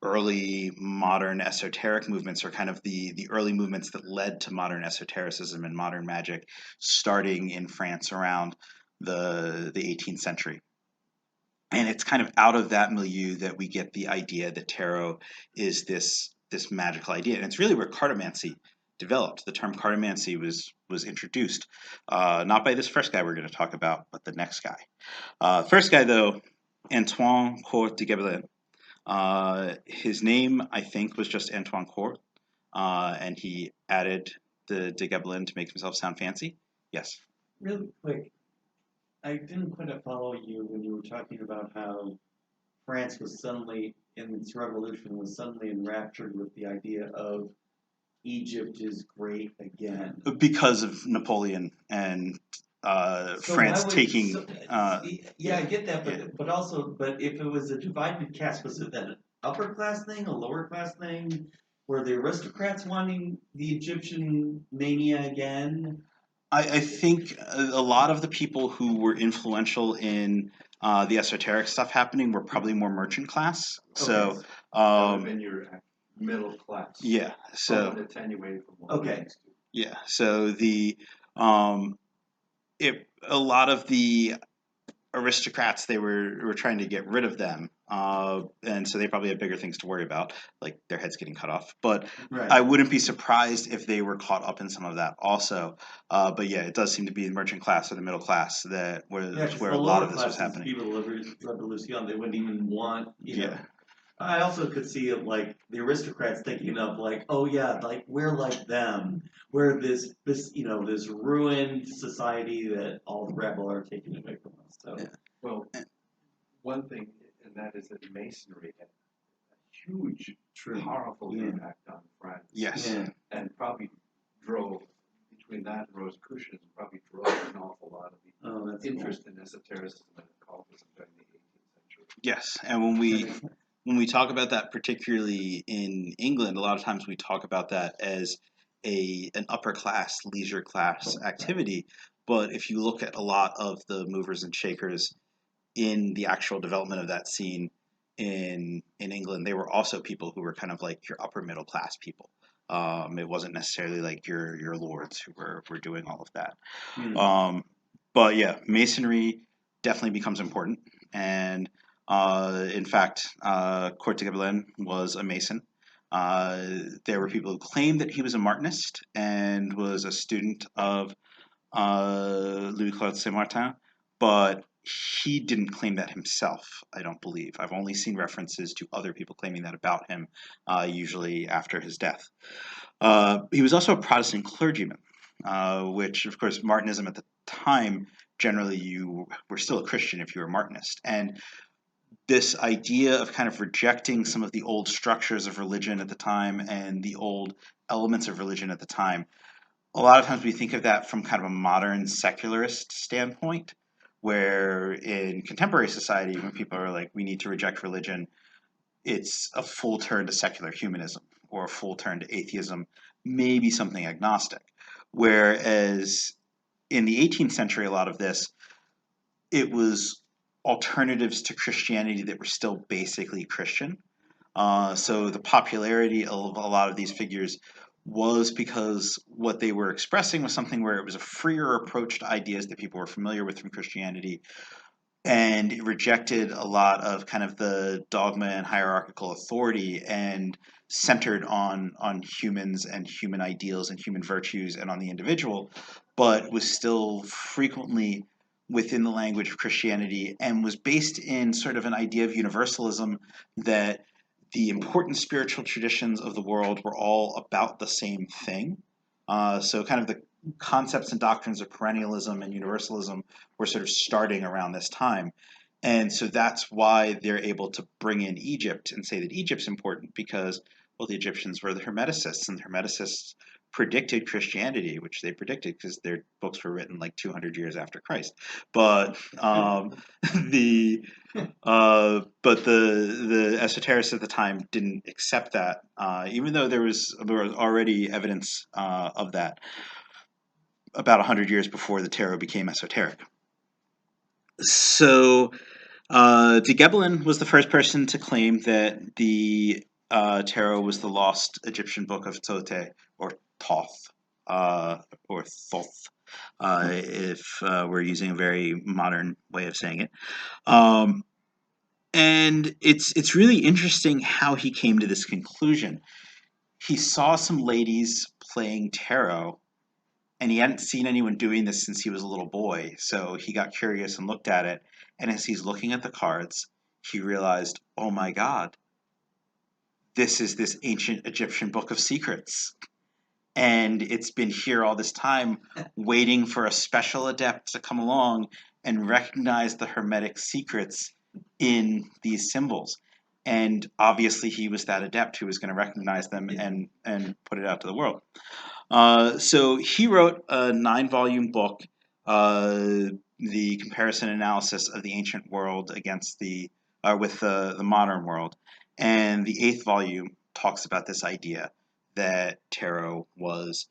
early modern esoteric movements, or kind of the early movements that led to modern esotericism and modern magic, starting in France around the 18th century. And it's kind of out of that milieu that we get the idea that tarot is this magical idea. And it's really where cartomancy developed. The term cartomancy was introduced, not by this first guy we're going to talk about, but the next guy. First guy, though, Antoine Court de Gébelin. His name, I think, was just Antoine Court, and he added the de Gébelin to make himself sound fancy. Yes. Really quick, I didn't quite follow you when you were talking about how France was suddenly, in its revolution, was suddenly enraptured with the idea of Egypt is great again. Because of Napoleon and France taking. Yeah, I get that, yeah. but also, but if it was a divided caste, was it an upper class thing, a lower class thing? Were the aristocrats wanting the Egyptian mania again? I think a lot of the people who were influential in the esoteric stuff happening were probably more merchant class. So That would have been your middle class. Yeah. So Somewhat attenuated from what Okay. we're used to. yeah. So um, a lot of the aristocrats, they were trying to get rid of them, and so they probably had bigger things to worry about, like their heads getting cut off. But Right. I wouldn't be surprised if they were caught up in some of that also. But yeah, it does seem to be the merchant class or the middle class that was Yeah, 'cause where the a lot lower of this was classes, happening. people of Revolution, they wouldn't even want, you know. Yeah, I also could see it like the aristocrats thinking of like, oh yeah, like we're like them. We're this ruined society that all the rebel are taking away from us. So Yeah. Well, one thing, and that is that Masonry had a huge, true. powerful Yeah. impact on France. yes, Yeah. And probably drove, between that and Rosicrucianism, probably drove an awful lot of the Oh, that's interest in esotericism and occultism during the 18th century. yes. And when we talk about that, particularly in England, a lot of times we talk about that as an upper class, leisure class activity. But if you look at a lot of the movers and shakers in the actual development of that scene in England, they were also people who were kind of like your upper middle class people. It wasn't necessarily like your lords who were doing all of that. Hmm. But yeah, masonry definitely becomes important, and in fact, Court de Gobelin was a mason. There were people who claimed that he was a Martinist and was a student of Louis Claude Saint Martin, but he didn't claim that himself, I don't believe. I've only seen references to other people claiming that about him, usually after his death. He was also a Protestant clergyman, which, of course, Martinism at the time, generally you were still a Christian if you were Martinist. And this idea of kind of rejecting some of the old structures of religion at the time and the old elements of religion at the time, a lot of times we think of that from kind of a modern secularist standpoint, where in contemporary society, when people are like, we need to reject religion, it's a full turn to secular humanism or a full turn to atheism, maybe something agnostic. Whereas in the 18th century, a lot of this, it was alternatives to Christianity that were still basically Christian. So the popularity of a lot of these figures was because what they were expressing was something where it was a freer approach to ideas that people were familiar with from Christianity, and it rejected a lot of kind of the dogma and hierarchical authority and centered on humans and human ideals and human virtues and on the individual, but was still frequently within the language of Christianity and was based in sort of an idea of universalism that the important spiritual traditions of the world were all about the same thing. So kind of the concepts and doctrines of perennialism and universalism were sort of starting around this time. And so that's why they're able to bring in Egypt and say that Egypt's important because, well, the Egyptians were the Hermeticists, and the Hermeticists predicted Christianity, which they predicted because their books were written like 200 years after Christ. But the the esoterics at the time didn't accept that, even though there was already evidence of that about 100 years before the tarot became esoteric. So de Gebelin was the first person to claim that the tarot was the lost Egyptian book of Tote, or Thoth, or Thoth, if we're using a very modern way of saying it. And it's really interesting how he came to this conclusion. He saw some ladies playing tarot, and he hadn't seen anyone doing this since he was a little boy. So he got curious and looked at it. And as he's looking at the cards, he realized, oh my God, this is this ancient Egyptian book of secrets. And it's been here all this time, waiting for a special adept to come along and recognize the Hermetic secrets in these symbols. And obviously, he was that adept who was going to recognize them and put it out to the world. So he wrote a 9-volume book, the comparison analysis of the ancient world against with the modern world, and the 8th volume talks about this idea that tarot was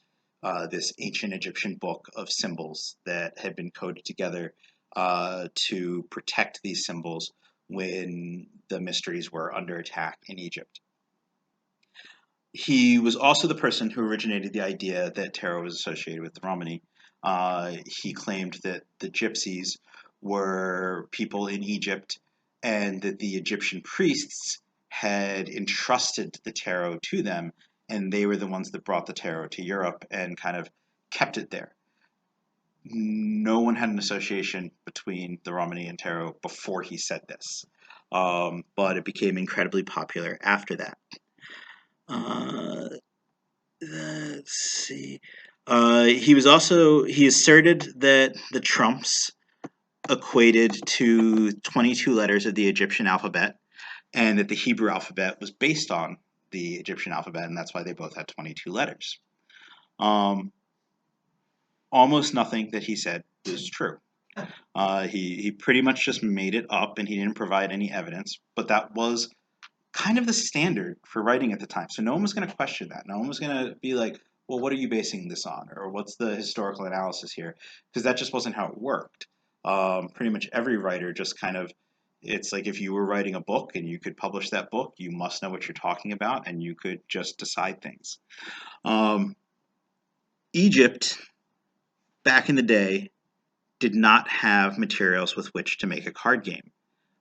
this ancient Egyptian book of symbols that had been coded together to protect these symbols when the mysteries were under attack in Egypt. He was also the person who originated the idea that tarot was associated with the Romani. He claimed that the gypsies were people in Egypt and that the Egyptian priests had entrusted the tarot to them, and they were the ones that brought the tarot to Europe and kind of kept it there. No one had an association between the Romani and tarot before he said this, but it became incredibly popular after that. Uh, let's see. He asserted that the trumps equated to 22 letters of the Egyptian alphabet, and that the Hebrew alphabet was based on the Egyptian alphabet, and that's why they both had 22 letters. Um, Almost nothing that he said was true. He pretty much just made it up, and he didn't provide any evidence, but that was kind of the standard for writing at the time. So no one was going to question that. No one was going to be like, well, what are you basing this on? Or what's the historical analysis here? Because that just wasn't how it worked. Pretty much every writer just kind of, it's like if you were writing a book and you could publish that book, you must know what you're talking about and you could just decide things. Egypt, back in the day, did not have materials with which to make a card game.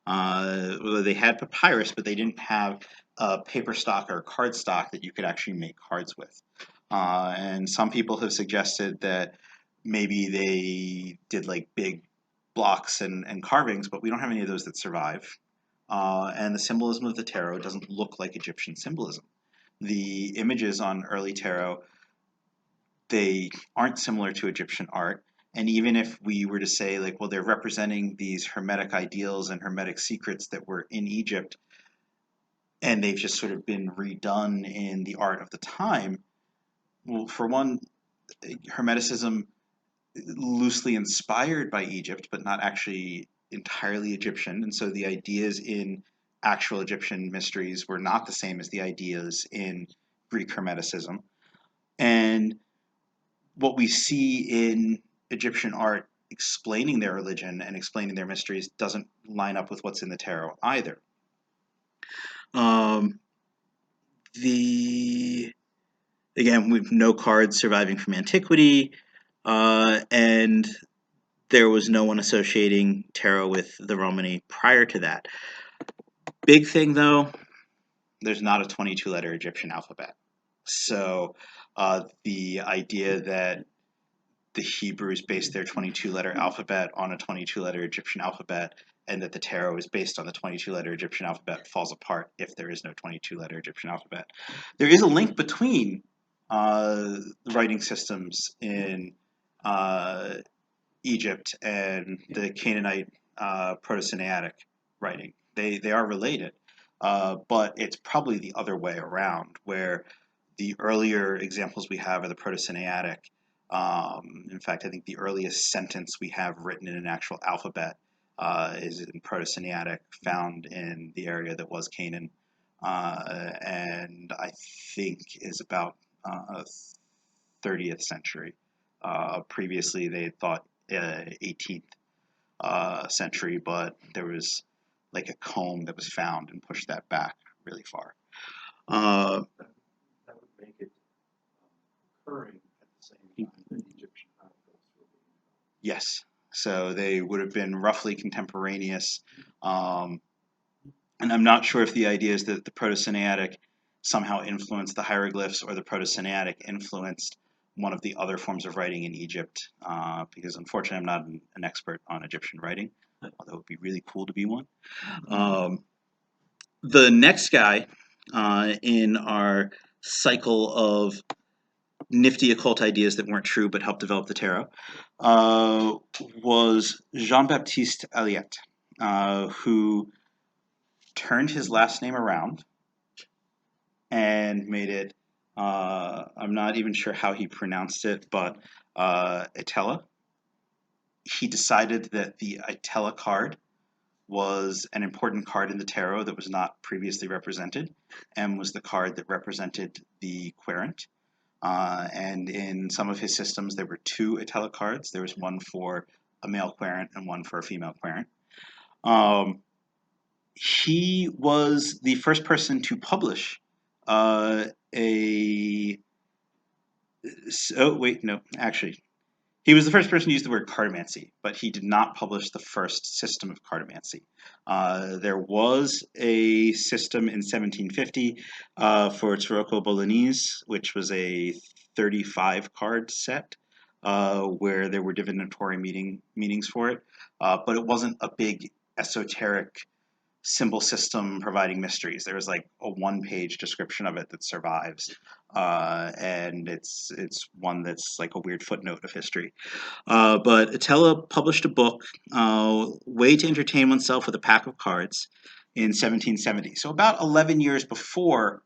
They had papyrus, but they didn't have paper stock or card stock that you could actually make cards with. And some people have suggested that maybe they did like big blocks and carvings, but we don't have any of those that survive. And the symbolism of the tarot doesn't look like Egyptian symbolism. The images on early tarot, they aren't similar to Egyptian art. And even if we were to say, like, well, they're representing these hermetic ideals and hermetic secrets that were in Egypt, and they've just sort of been redone in the art of the time, well, for one, Hermeticism loosely inspired by Egypt, but not actually entirely Egyptian. And so the ideas in actual Egyptian mysteries were not the same as the ideas in Greek Hermeticism. And what we see in Egyptian art explaining their religion and explaining their mysteries doesn't line up with what's in the tarot either. Um, the Again, we've no cards surviving from antiquity, and there was no one associating tarot with the Romani prior to that. Big thing though, there's not a 22-letter Egyptian alphabet. So the idea that the Hebrews based their 22-letter alphabet on a 22-letter Egyptian alphabet, and that the tarot is based on the 22-letter Egyptian alphabet falls apart if there is no 22-letter Egyptian alphabet. There is a link between writing systems in Egypt and the Canaanite Proto-Sinaitic writing. They are related, but it's probably the other way around, where the earlier examples we have are the Proto-Sinaitic. In fact, I think the earliest sentence we have written in an actual alphabet is in Proto-Sinaitic, found in the area that was Canaan, and I think is about 30th century. Previously, they had thought 18th century, but there was like a comb that was found and pushed that back really far. That would make it occurring at the same time that Egyptian hieroglyphs were being developed. Yes, so they would have been roughly contemporaneous. And I'm not sure if the idea is that the Proto-Sinaitic somehow influenced the hieroglyphs or the Proto-Sinaitic influenced one of the other forms of writing in Egypt, because unfortunately I'm not an expert on Egyptian writing, although it would be really cool to be one. The next guy in our cycle of nifty occult ideas that weren't true but helped develop the tarot was Jean-Baptiste Alliette, who turned his last name around and made it, I'm not even sure how he pronounced it, but Itella. He decided that the Itella card was an important card in the tarot that was not previously represented, and was the card that represented the querent. And in some of his systems, there were two Itella cards. There was one for a male querent and one for a female querent. He was the first person to publish a. Oh, wait, no, actually. He was the first person to use the word cartomancy, but he did not publish the first system of cartomancy. There was a system in 1750 for Tarocco Bolognese, which was a 35 card set where there were divinatory meanings for it, but it wasn't a big esoteric symbol system providing mysteries. There was like a one-page description of it that survives, and it's one that's like a weird footnote of history. But Attila published a book, Way to Entertain Oneself with a Pack of Cards, in 1770. So about 11 years before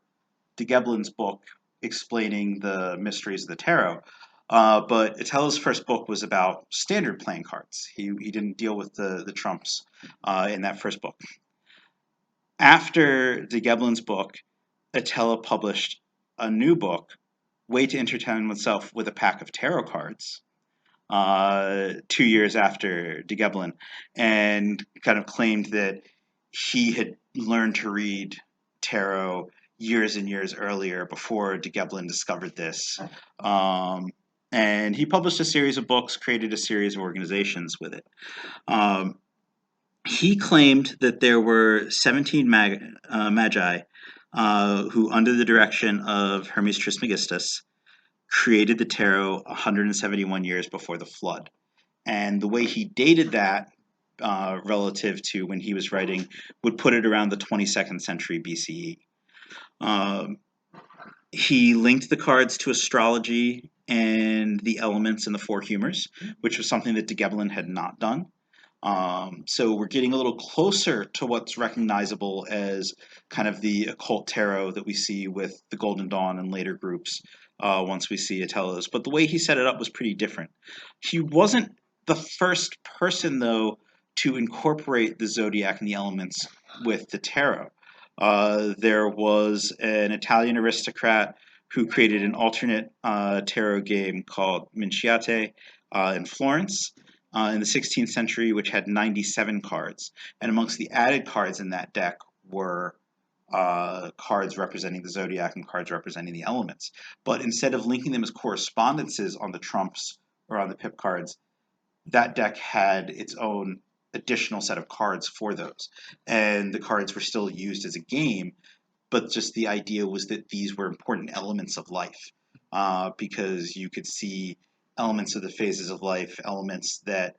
de Geblin's book explaining the mysteries of the tarot. But Attila's first book was about standard playing cards. He didn't deal with the trumps in that first book. After de Geblin's book, Attila published a new book, Way to Entertain Oneself with a Pack of Tarot Cards, 2 years after de Geblin, and kind of claimed that he had learned to read tarot years and years earlier before de Geblin discovered this. And he published a series of books, created a series of organizations with it. He claimed that there were 17 magi who, under the direction of Hermes Trismegistus, created the tarot 171 years before the flood. And the way he dated that relative to when he was writing would put it around the 22nd century BCE. He linked the cards to astrology and the elements and the four humors, which was something that de Gebelin had not done. So we're getting a little closer to what's recognizable as kind of the occult tarot that we see with the Golden Dawn and later groups once we see Attila's. But the way he set it up was pretty different. He wasn't the first person, though, to incorporate the zodiac and the elements with the tarot. There was an Italian aristocrat who created an alternate tarot game called Minciate in Florence in the 16th century, which had 97 cards. And amongst the added cards in that deck were cards representing the zodiac and cards representing the elements. But instead of linking them as correspondences on the trumps or on the pip cards, that deck had its own additional set of cards for those. And the cards were still used as a game, but just the idea was that these were important elements of life because you could see elements of the phases of life, elements that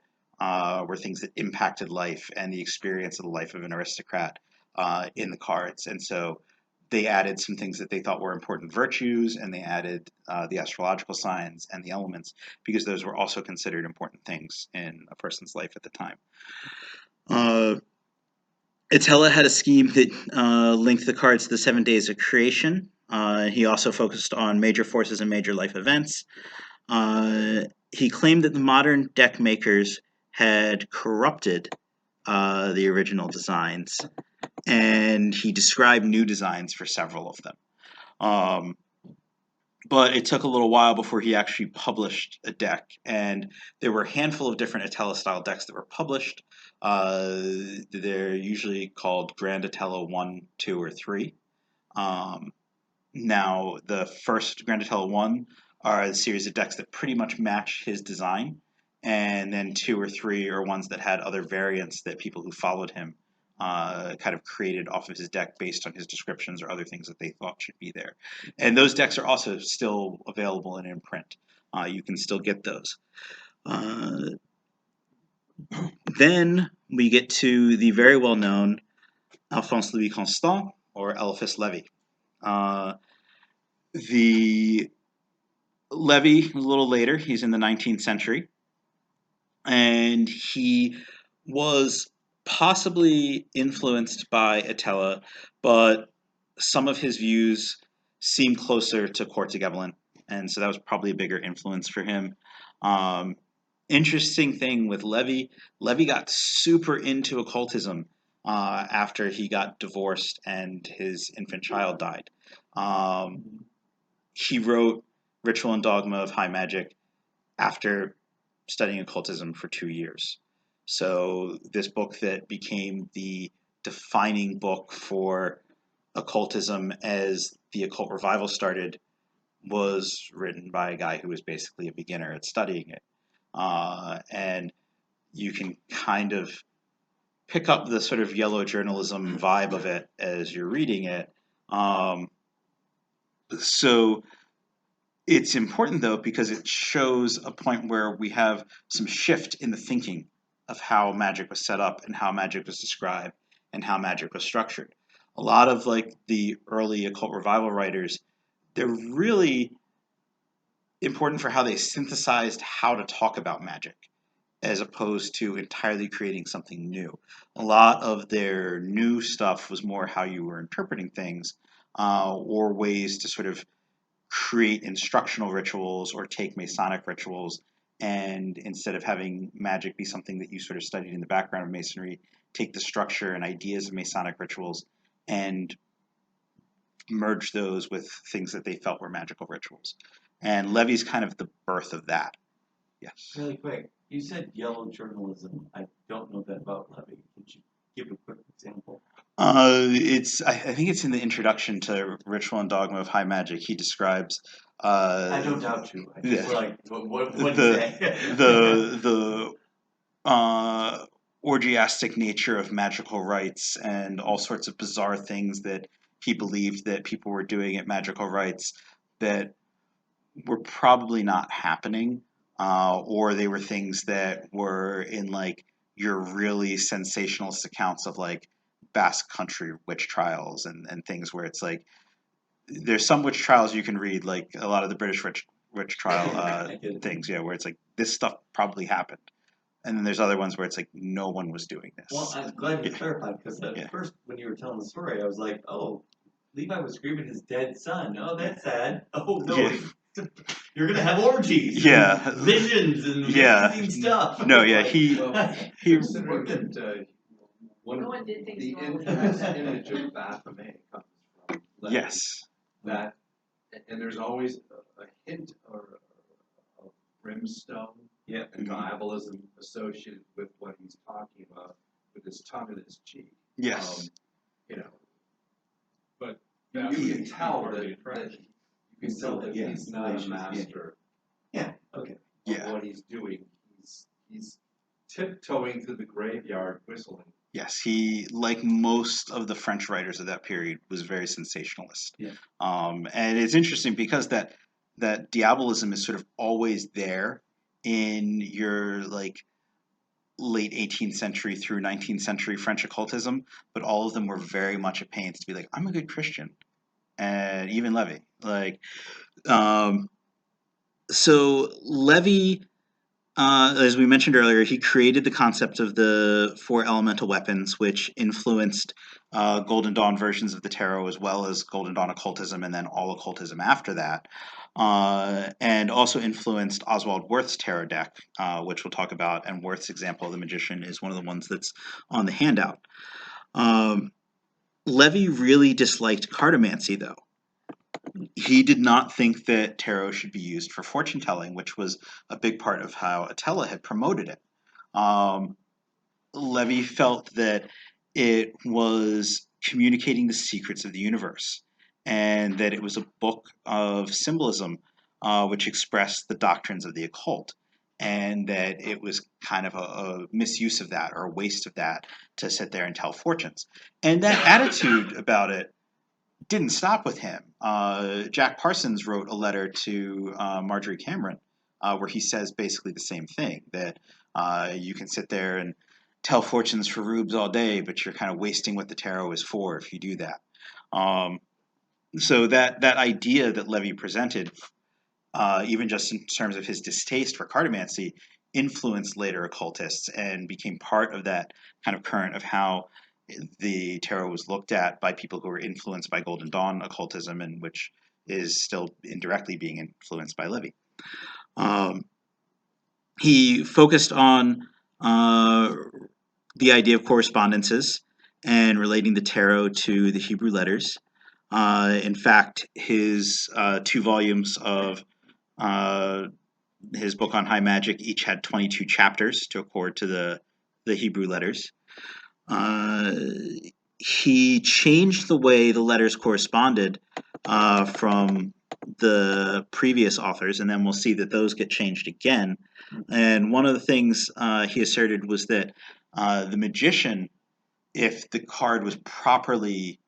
were things that impacted life and the experience of the life of an aristocrat in the cards. And so they added some things that they thought were important virtues, and they added the astrological signs and the elements because those were also considered important things in a person's life at the time. Attila had a scheme that linked the cards to the 7 days of creation. He also focused on major forces and major life events. He claimed that the modern deck makers had corrupted the original designs, and he described new designs for several of them. But it took a little while before he actually published a deck, and there were a handful of different Attila-style decks that were published. They're usually called Grand Attila 1, 2, or 3. Now, the first Grand Attila 1 are a series of decks that pretty much match his design, and then 2 or 3 are ones that had other variants that people who followed him kind of created off of his deck based on his descriptions or other things that they thought should be there. And those decks are also still available and in print. You can still get those. Then we get to the very well-known Alphonse Louis Constant, or Eliphas Levi. The Levi was a little later. He's in the 19th century. And he was possibly influenced by Attila, but some of his views seem closer to Court de Gebelin, and so that was probably a bigger influence for him. Interesting thing with Levi got super into occultism after he got divorced and his infant child died. He wrote Ritual and Dogma of High Magic after studying occultism for 2 years. So this book that became the defining book for occultism as the occult revival started was written by a guy who was basically a beginner at studying it. And you can kind of pick up the sort of yellow journalism vibe of it as you're reading it. So it's important though because it shows a point where we have some shift in the thinking of how magic was set up and how magic was described and how magic was structured. A lot of like the early occult revival writers, they're really important for how they synthesized how to talk about magic as opposed to entirely creating something new. A lot of their new stuff was more how you were interpreting things or ways to sort of create instructional rituals or take Masonic rituals, and instead of having magic be something that you sort of studied in the background of Masonry, take the structure and ideas of Masonic rituals and merge those with things that they felt were magical rituals. And Levy's kind of the birth of that. Yes. Really quick, you said yellow journalism. I don't know that about Levy. Could you give a quick example? I think it's in the introduction to Ritual and Dogma of High Magic. He describes. I don't doubt you. I just yeah. like what do you the say? the orgiastic nature of magical rites and all sorts of bizarre things that he believed that people were doing at magical rites that were probably not happening, or they were things that were in like your really sensationalist accounts of like Basque country witch trials and things where it's like there's some witch trials you can read, like a lot of the British witch trial things, yeah, where it's like this stuff probably happened, and then there's other ones where it's like no one was doing this. Well, I'm glad you Yeah. clarified because at Yeah. first when you were telling the story, I was like, oh, Levi was grieving his dead son. Oh, that's sad. Oh no, Yeah. you're gonna have orgies, Yeah. and visions, and Yeah. amazing stuff. No, yeah, Like, he he Considering that one No of one did things the normally. infamous image of Baphomet comes from Levy. yes. That, and there's always a hint of brimstone Yeah. and diabolism associated with what he's talking about, with his tongue in his cheek. Yes. You know, But you that's can tell part of the that attraction. you can tell that Yeah, he's not a relations, yeah. master Yeah. Okay. of Yeah. what he's doing. He's tiptoeing through the graveyard whistling. Yes, he, like most of the French writers of that period, was very sensationalist. Yeah. And it's interesting because that diabolism is sort of always there in your like late 18th century through 19th century French occultism, but all of them were very much at pains to be like, I'm a good Christian, and even Levy, like, so Levy. As we mentioned earlier, he created the concept of the four elemental weapons, which influenced Golden Dawn versions of the tarot as well as Golden Dawn occultism and then all occultism after that. And also influenced Oswald Worth's tarot deck, which we'll talk about. And Worth's example of the magician is one of the ones that's on the handout. Levy really disliked cartomancy, though. He did not think that tarot should be used for fortune telling, which was a big part of how Attila had promoted it. Levy felt that it was communicating the secrets of the universe and that it was a book of symbolism which expressed the doctrines of the occult, and that it was kind of a misuse of that or a waste of that to sit there and tell fortunes. And that attitude about it didn't stop with him. Jack Parsons wrote a letter to Marjorie Cameron where he says basically the same thing, that you can sit there and tell fortunes for rubes all day, but you're kind of wasting what the tarot is for if you do that. So that idea that Levy presented, even just in terms of his distaste for cartomancy, influenced later occultists and became part of that kind of current of how the tarot was looked at by people who were influenced by Golden Dawn occultism, and which is still indirectly being influenced by Levy. He focused on the idea of correspondences and relating the tarot to the Hebrew letters. In fact, his 2 volumes of his book on high magic each had 22 chapters to accord to the Hebrew letters. He changed the way the letters corresponded from the previous authors, and then we'll see that those get changed again. And one of the things he asserted was that the magician, if the card was properly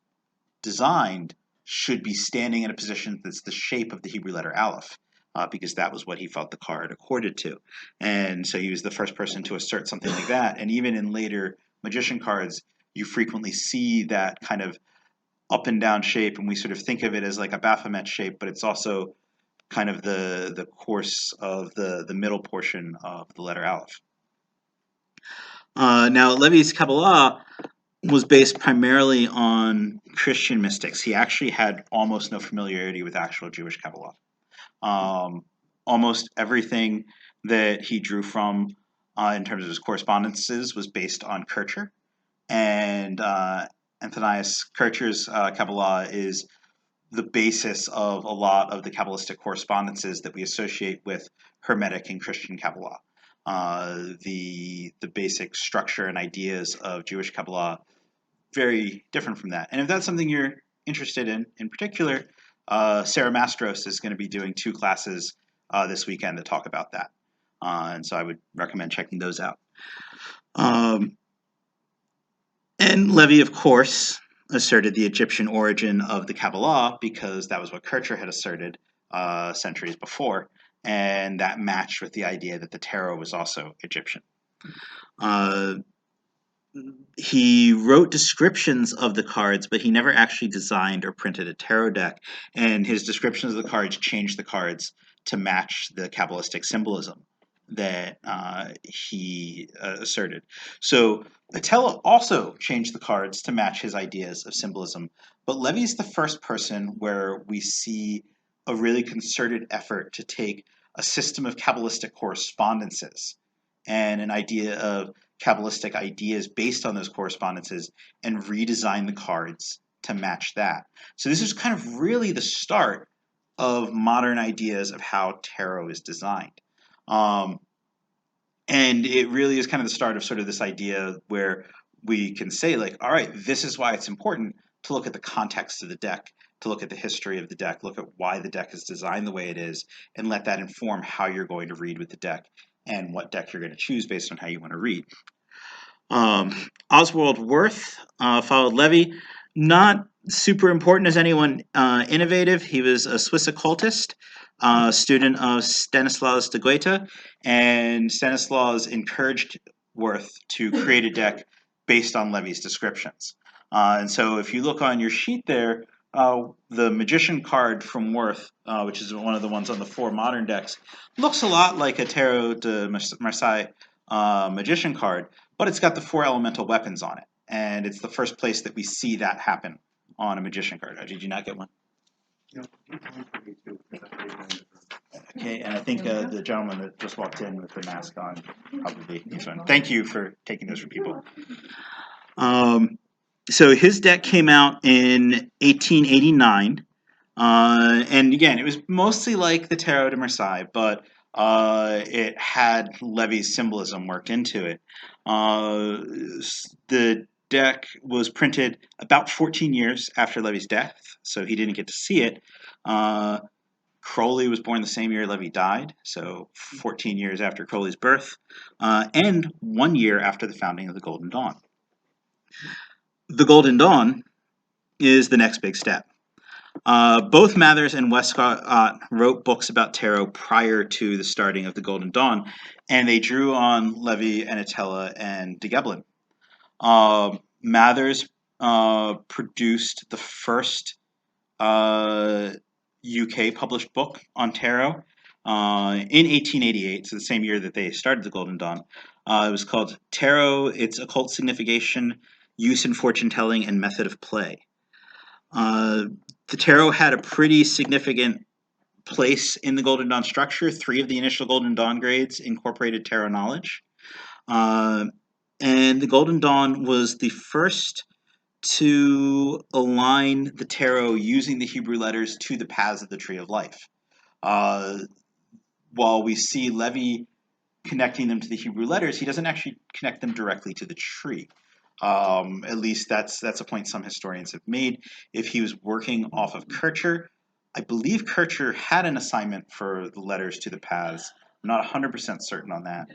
designed, should be standing in a position that's the shape of the Hebrew letter Aleph, because that was what he felt the card accorded to. And so he was the first person to assert something like that. And even in later magician cards, you frequently see that kind of up and down shape, and we sort of think of it as like a Baphomet shape, but it's also kind of the course of the middle portion of the letter Aleph. Now, Levi's Kabbalah was based primarily on Christian mystics. He actually had almost no familiarity with actual Jewish Kabbalah. Almost everything that he drew from in terms of his correspondences was based on Kircher. And Anthonius Kircher's Kabbalah is the basis of a lot of the Kabbalistic correspondences that we associate with Hermetic and Christian Kabbalah. The basic structure and ideas of Jewish Kabbalah very different from that. And if that's something you're interested in particular, Sarah Mastros is going to be doing 2 classes this weekend to talk about that. And so I would recommend checking those out. And Levy, of course, asserted the Egyptian origin of the Kabbalah because that was what Kircher had asserted centuries before, and that matched with the idea that the tarot was also Egyptian. He wrote descriptions of the cards, but he never actually designed or printed a tarot deck, and his descriptions of the cards changed the cards to match the Kabbalistic symbolism that he asserted. So Attila also changed the cards to match his ideas of symbolism, but Levy's the first person where we see a really concerted effort to take a system of Kabbalistic correspondences and an idea of Kabbalistic ideas based on those correspondences and redesign the cards to match that. So this is kind of really the start of modern ideas of how tarot is designed. And it really is kind of the start of sort of this idea where we can say, like, all right, this is why it's important to look at the context of the deck, to look at the history of the deck, look at why the deck is designed the way it is, and let that inform how you're going to read with the deck and what deck you're going to choose based on how you want to read. Oswald Wirth followed Levy. Not super important as anyone innovative. He was a Swiss occultist, student of Stanislas de Goethe, and Stanislas encouraged Wirth to create a deck based on Levy's descriptions. And so if you look on your sheet there, the Magician card from Wirth, which is one of the ones on the 4 modern decks, looks a lot like a Tarot de Marseille Magician card, but it's got the 4 elemental weapons on it. And it's the first place that we see that happen on a Magician card. Did you not get one? No, keep one for me too, because I really don't. Okay, and I think the gentleman that just walked in with the mask on probably needs one. Thank you for taking those for people. So his deck came out in 1889. And again, it was mostly like the Tarot de Marseille, but it had Levy's symbolism worked into it. The deck was printed about 14 years after Levy's death, so he didn't get to see it. Crowley was born the same year Levy died, so 14 years after Crowley's birth, and 1 year after the founding of the Golden Dawn. The Golden Dawn is the next big step. Both Mathers and Westcott wrote books about tarot prior to the starting of the Golden Dawn, and they drew on Levy and Attila and de Gebelin. Mathers produced the first UK published book on tarot in 1888, so the same year that they started the Golden Dawn. It was called Tarot, Its Occult Signification, Use in Fortune Telling, and Method of Play. The tarot had a pretty significant place in the Golden Dawn structure. 3 of the initial Golden Dawn grades incorporated tarot knowledge. And the Golden Dawn was the first to align the tarot using the Hebrew letters to the paths of the Tree of Life. While we see Levy connecting them to the Hebrew letters, he doesn't actually connect them directly to the tree. At least that's a point some historians have made. If he was working off of Kircher, I believe Kircher had an assignment for the letters to the paths. I'm not 100% certain on that.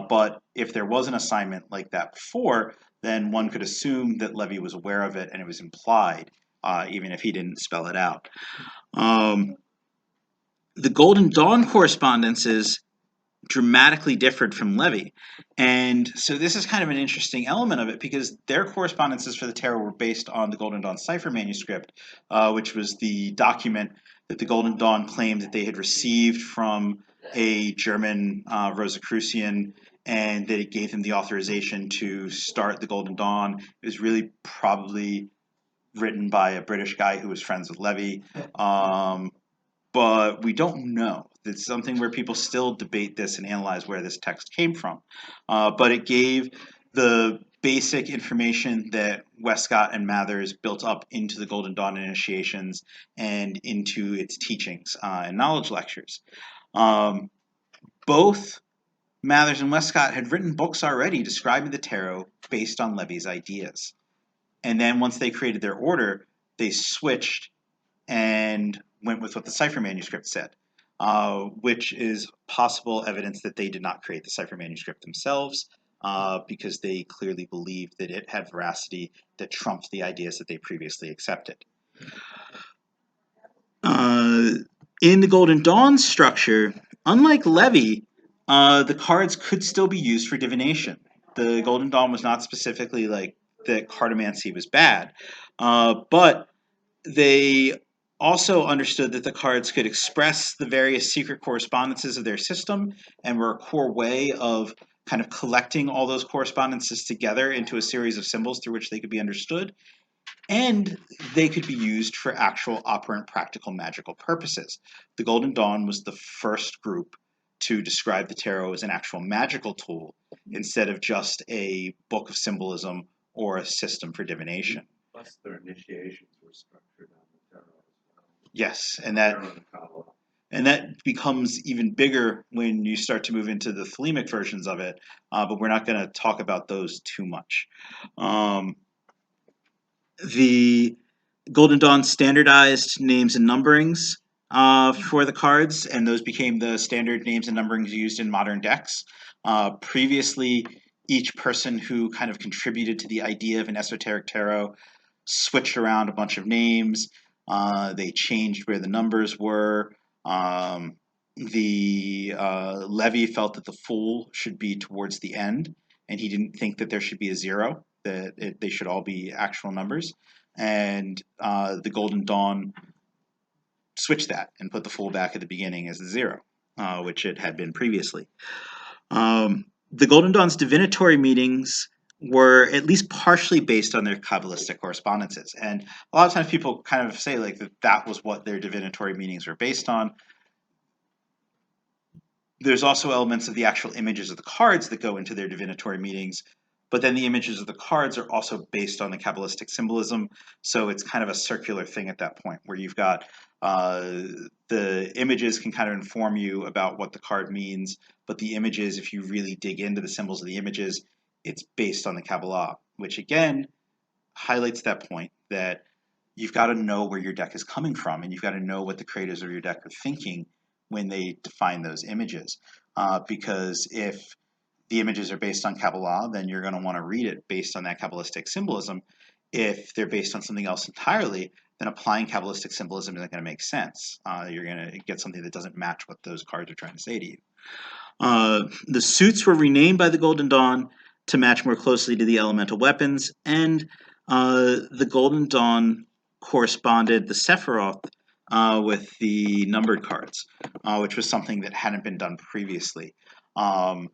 But if there was an assignment like that before, then one could assume that Levy was aware of it and it was implied, even if he didn't spell it out. The Golden Dawn correspondences dramatically differed from Levy. And so this is kind of an interesting element of it because their correspondences for the tarot were based on the Golden Dawn cipher manuscript, which was the document that the Golden Dawn claimed that they had received from a German Rosicrucian, and that it gave them the authorization to start the Golden Dawn. It was really probably written by a British guy who was friends with Levy. But we don't know. It's something where people still debate this and analyze where this text came from. But it gave the basic information that Westcott and Mathers built up into the Golden Dawn initiations and into its teachings and knowledge lectures. Both Mathers and Westcott had written books already describing the tarot based on Levy's ideas. And then once they created their order, they switched and went with what the cipher manuscript said, which is possible evidence that they did not create the cipher manuscript themselves, because they clearly believed that it had veracity that trumped the ideas that they previously accepted. In the Golden Dawn structure, unlike Levy, the cards could still be used for divination. The Golden Dawn was not specifically like that cartomancy was bad, but they also understood that the cards could express the various secret correspondences of their system and were a core way of kind of collecting all those correspondences together into a series of symbols through which they could be understood. And they could be used for actual operant practical magical purposes. The Golden Dawn was the first group to describe the tarot as an actual magical tool instead of just a book of symbolism or a system for divination. Plus their initiations were structured on the tarot as well. Yes, and Tarot and Kabbalah. that becomes even bigger when you start to move into the Thelemic versions of it, but we're not going to talk about those too much. The Golden Dawn standardized names and numberings for the cards, and those became the standard names and numberings used in modern decks. Previously, each person who kind of contributed to the idea of an esoteric tarot switched around a bunch of names. They changed where the numbers were. The Levy felt that the Fool should be towards the end, and he didn't think that there should be a zero, that they should all be actual numbers. And the Golden Dawn switched that and put the Fool back at the beginning as the zero, which it had been previously. The Golden Dawn's divinatory meetings were at least partially based on their Kabbalistic correspondences. And a lot of times people kind of say like that was what their divinatory meetings were based on. There's also elements of the actual images of the cards that go into their divinatory meetings, but then the images of the cards are also based on the Kabbalistic symbolism. So it's kind of a circular thing at that point where you've got the images can kind of inform you about what the card means, but the images, if you really dig into the symbols of the images, it's based on the Kabbalah, which again highlights that point that you've got to know where your deck is coming from, and you've got to know what the creators of your deck are thinking when they define those images. Because if the images are based on Kabbalah, then you're going to want to read it based on that Kabbalistic symbolism. If they're based on something else entirely, then applying Kabbalistic symbolism isn't going to make sense. You're going to get something that doesn't match what those cards are trying to say to you. The suits were renamed by the Golden Dawn to match more closely to the elemental weapons, and the Golden Dawn corresponded the Sephiroth with the numbered cards, which was something that hadn't been done previously. I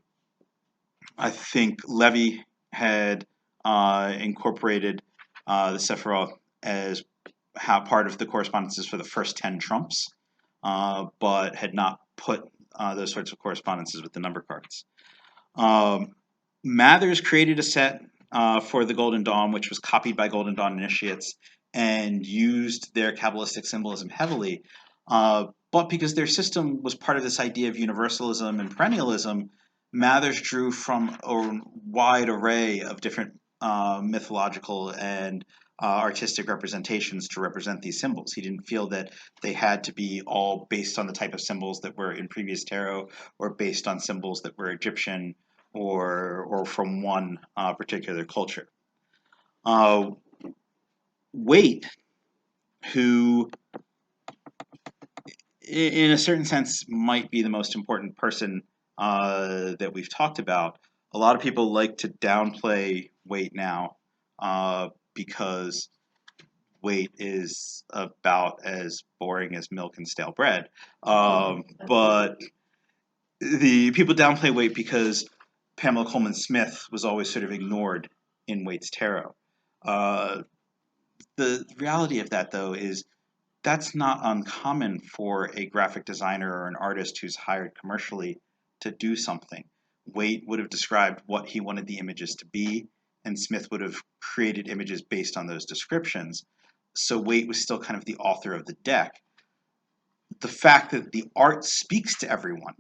think Levy had incorporated the Sephiroth as part of the correspondences for the first 10 trumps, but had not put those sorts of correspondences with the number cards. Mathers created a set for the Golden Dawn, which was copied by Golden Dawn initiates and used their Kabbalistic symbolism heavily. But because their system was part of this idea of universalism and perennialism, Mathers drew from a wide array of different mythological and artistic representations to represent these symbols. He didn't feel that they had to be all based on the type of symbols that were in previous tarot, or based on symbols that were Egyptian or from one particular culture. Waite, who in a certain sense might be the most important person that we've talked about. A lot of people like to downplay Waite now because Waite is about as boring as milk and stale bread. But the people downplay Waite because Pamela Coleman Smith was always sort of ignored in Waite's tarot. The reality of that, though, is that's not uncommon for a graphic designer or an artist who's hired commercially to do something. Waite would have described what he wanted the images to be, and Smith would have created images based on those descriptions. So Waite was still kind of the author of the deck. The fact that the art speaks to everyone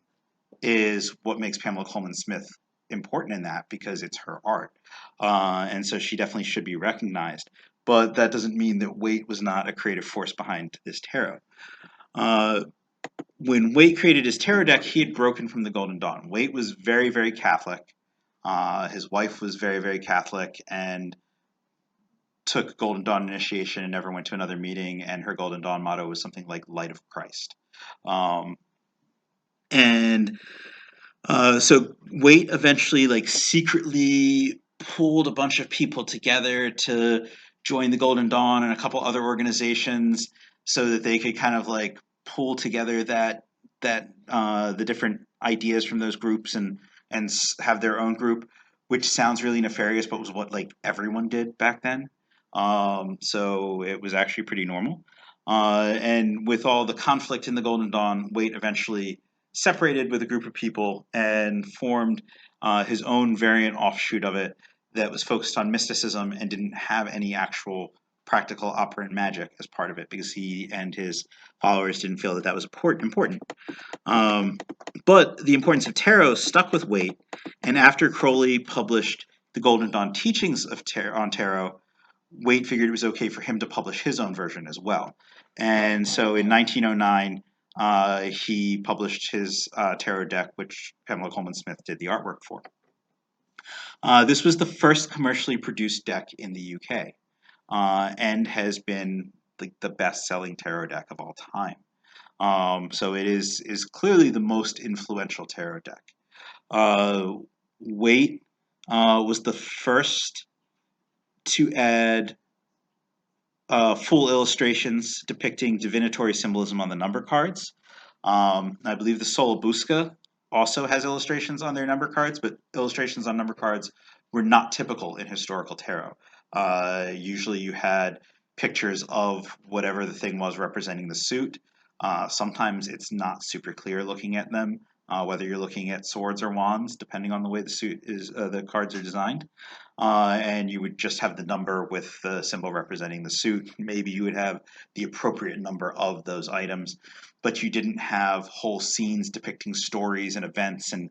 is what makes Pamela Coleman Smith important in that, because it's her art. And so she definitely should be recognized. But that doesn't mean that Waite was not a creative force behind this tarot. When Waite created his tarot deck, he had broken from the Golden Dawn. Waite was very, very Catholic. His wife was very, very Catholic and took Golden Dawn initiation and never went to another meeting. And her Golden Dawn motto was something like "Light of Christ." So Waite eventually secretly pulled a bunch of people together to join the Golden Dawn and a couple other organizations so that they could kind of pull together the different ideas from those groups and have their own group, which sounds really nefarious, but was what everyone did back then. So it was actually pretty normal. And with all the conflict in the Golden Dawn, Waite eventually separated with a group of people and formed his own variant offshoot of it that was focused on mysticism and didn't have any actual practical operant magic as part of it, because he and his followers didn't feel that was important. But the importance of tarot stuck with Waite, and after Crowley published the Golden Dawn teachings on tarot, Waite figured it was okay for him to publish his own version as well. And so in 1909, he published his tarot deck, which Pamela Coleman Smith did the artwork for. This was the first commercially produced deck in the UK, and has been the best-selling tarot deck of all time. So it is clearly the most influential tarot deck. Waite was the first to add full illustrations depicting divinatory symbolism on the number cards. I believe the Solobusca also has illustrations on their number cards, but illustrations on number cards were not typical in historical tarot. Usually you had pictures of whatever the thing was representing the suit. Sometimes it's not super clear looking at them, whether you're looking at swords or wands, depending on the way the cards are designed. And you would just have the number with the symbol representing the suit. Maybe you would have the appropriate number of those items, but you didn't have whole scenes depicting stories and events and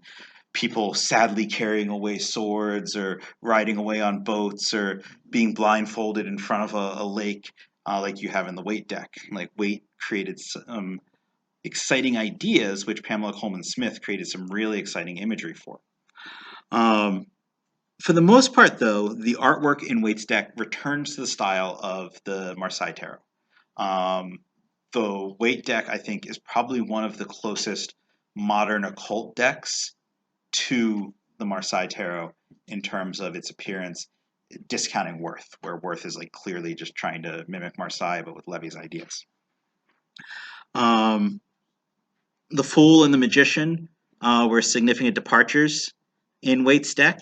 people sadly carrying away swords or riding away on boats or being blindfolded in front of a lake like you have in the Waite deck. Waite created some exciting ideas, which Pamela Coleman Smith created some really exciting imagery for. For the most part, though, the artwork in Waite's deck returns to the style of the Marseille Tarot. The Waite deck, I think, is probably one of the closest modern occult decks to the Marseille Tarot in terms of its appearance, discounting Worth, where Worth is clearly just trying to mimic Marseille, but with Levy's ideas. The Fool and the Magician were significant departures in Waite's deck,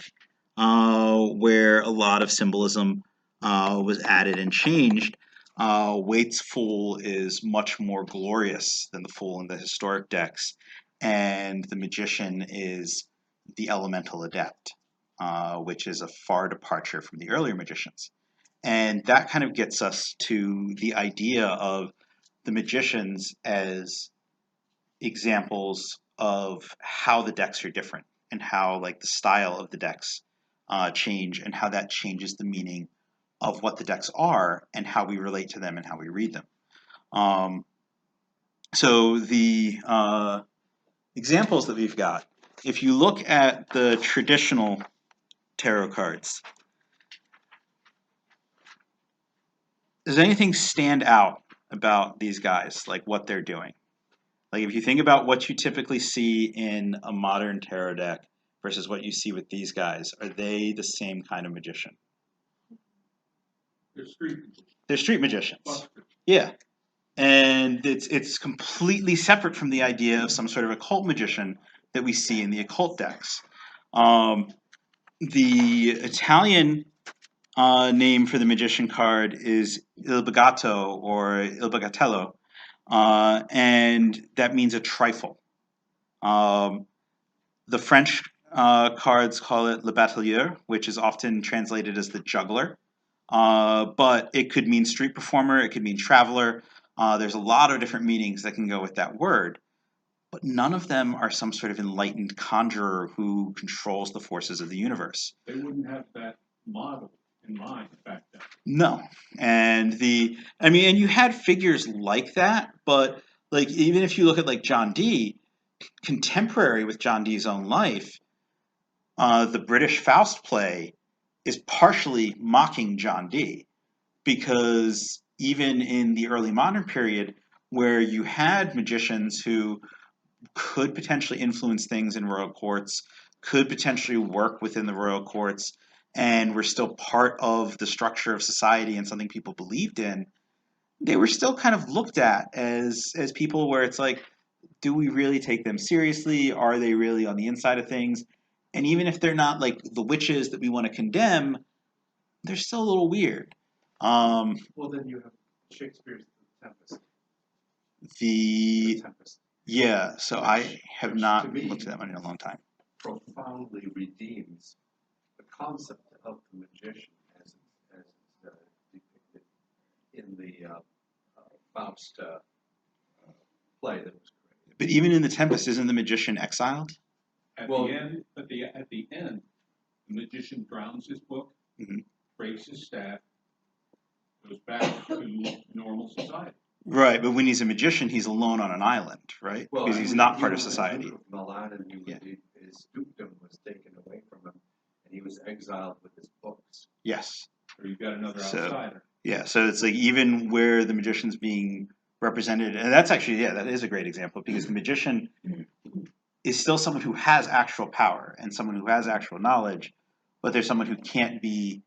where a lot of symbolism was added and changed. Waite's Fool is much more glorious than the Fool in the historic decks, and the Magician is the Elemental Adept, which is a far departure from the earlier magicians. And that kind of gets us to the idea of the magicians as examples of how the decks are different and how the style of the decks change and how that changes the meaning of what the decks are and how we relate to them and how we read them. So the examples that we've got, if you look at the traditional tarot cards, does anything stand out about these guys, like what they're doing? Like if you think about what you typically see in a modern tarot deck versus what you see with these guys, are they the same kind of magician? They're street magicians. They're street magicians. Busters. Yeah. And it's completely separate from the idea of some sort of occult magician that we see in the occult decks. The Italian name for the magician card is Il Bagato or Il Bagatello, and that means a trifle. The French cards call it Le Batelier, which is often translated as the juggler. But it could mean street performer, it could mean traveler. There's a lot of different meanings that can go with that word. But none of them are some sort of enlightened conjurer who controls the forces of the universe. They wouldn't have that model in mind back then. No. And and you had figures like that, but like even if you look at like John Dee, contemporary with John Dee's own life, the British Faust play is partially mocking John Dee, because even in the early modern period, where you had magicians who could potentially influence things in royal courts, could potentially work within the royal courts, and were still part of the structure of society and something people believed in, they were still kind of looked at as people where it's like, do we really take them seriously? Are they really on the inside of things? And even if they're not like the witches that we want to condemn, they're still a little weird. Well, then you have Shakespeare's The Tempest. The The Tempest Yeah, so I have Which, not to me, looked at that one in a long time. profoundly redeems the concept of the magician as depicted in the Faust play that was created. But even in the Tempest, isn't the magician exiled? At Well- the end, the magician drowns his book, Mhm. breaks his staff, goes back to normal society. Right, but when he's a magician, he's alone on an island, right? Well, Because he he's was- not he part of was the society. Duke of Milan, and Yeah. his dukedom was taken away from him, and he was exiled with his books. Yes. Or you've got another So- outsider. Yeah, so it's like even where the magician's being represented, and that's actually, yeah, that is a great example, because the magician is still someone who has actual power and someone who has actual knowledge, but there's someone who can't be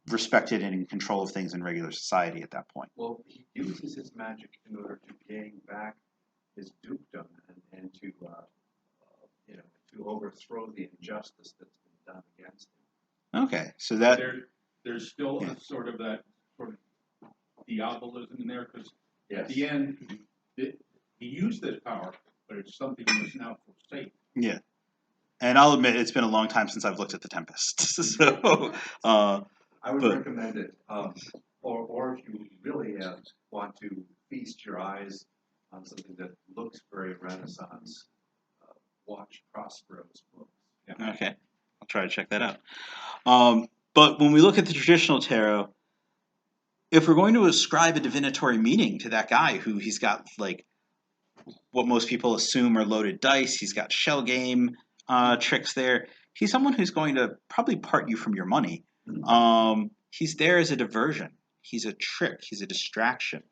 respected and in control of things in regular society at that point. Well, he uses his magic in order to gain back his dukedom and to to overthrow the injustice that's been done against him. Okay, so that, There's still Yeah. a sort of that sort of diabolism in there, because Yes. at the end, he used this power, but it's something he must now forsake. yeah. And I'll admit, it's been a long time since I've looked at The Tempest. So, I would But- recommend it. Or if you really want to feast your eyes on something that looks very Renaissance, watch Prospero's books. okay, I'll try to check that out. But when we look at the traditional tarot, if we're going to ascribe a divinatory meaning to that guy who he's got like what most people assume are loaded dice, he's got shell game tricks there. He's someone who's going to probably part you from your money. He's there as a diversion. He's a trick. He's a distraction.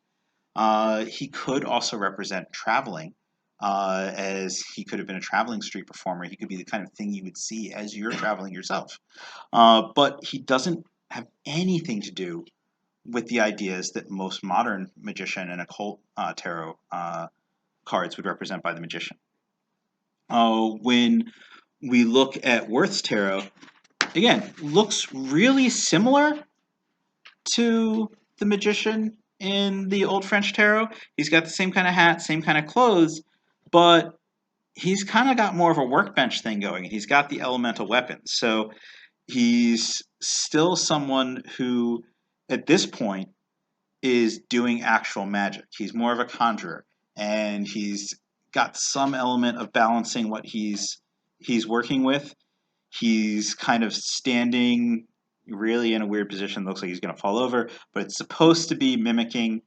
He could also represent traveling, as he could have been a traveling street performer. He could be the kind of thing you would see as you're traveling yourself. But he doesn't have anything to do with the ideas that most modern magician and occult tarot cards would represent by the magician. When we look at Worth's tarot, again, looks really similar to the magician in the old French tarot. He's got the same kind of hat, same kind of clothes, but he's kind of got more of a workbench thing going. He's got the elemental weapons. So he's still someone who, at this point, is doing actual magic. He's more of a conjurer, and he's got some element of balancing what he's working with. He's kind of standing really in a weird position. Looks like he's going to fall over, but it's supposed to be mimicking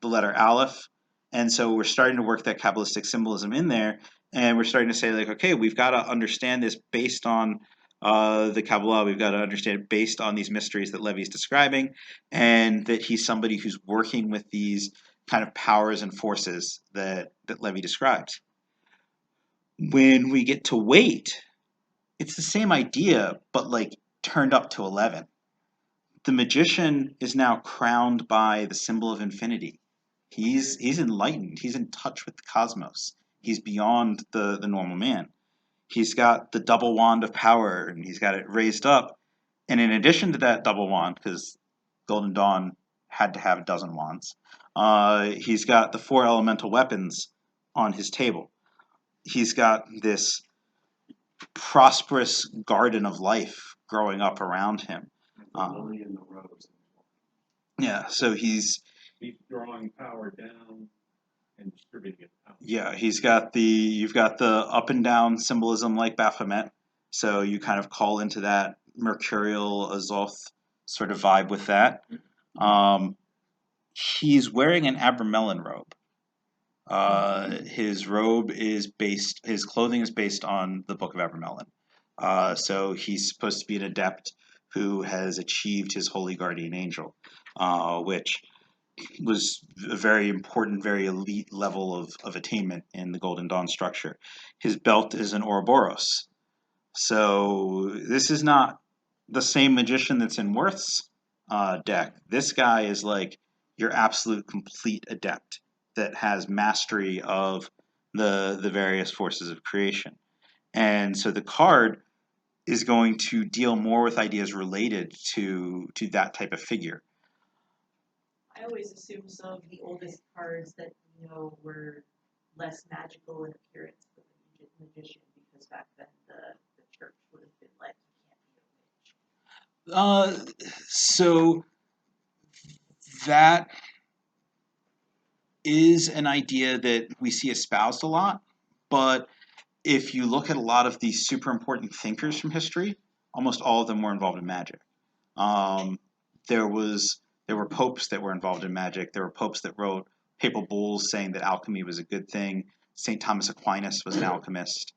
the letter Aleph. And so we're starting to work that Kabbalistic symbolism in there. And we're starting to say, like, okay, we've got to understand this based on the Kabbalah. We've got to understand it based on these mysteries that Levi's describing, and that he's somebody who's working with these kind of powers and forces that Levi describes. When we get to weight, it's the same idea, but like turned up to 11. The magician is now crowned by the symbol of infinity. He's enlightened. He's in touch with the cosmos. He's beyond the normal man. He's got the double wand of power, and he's got it raised up. And in addition to that double wand, because Golden Dawn had to have a dozen wands, he's got the four elemental weapons on his table. He's got this prosperous garden of life growing up around him. The lily and the rose. Yeah, so He's drawing power down and distributing it out. you've got the up and down symbolism like Baphomet. So you kind of call into that mercurial Azoth sort of vibe with that. He's wearing an Abramelin robe. His clothing is based on the Book of Abramelin. So he's supposed to be an adept who has achieved his holy guardian angel, which was a very important, very elite level of attainment in the Golden Dawn structure. His belt is an Ouroboros. So this is not the same magician that's in Worth's deck. This guy is like your absolute complete adept that has mastery of the various forces of creation. And so the card is going to deal more with ideas related to that type of figure. I always assume some of the oldest cards that were less magical in appearance for the magician, because back then the church would have been like, you can't be a witch. So that is an idea that we see espoused a lot, but if you look at a lot of these super important thinkers from history, almost all of them were involved in magic. Um, there were popes that were involved in magic. There were popes that wrote papal bulls saying that alchemy was a good thing. St. Thomas Aquinas was an alchemist.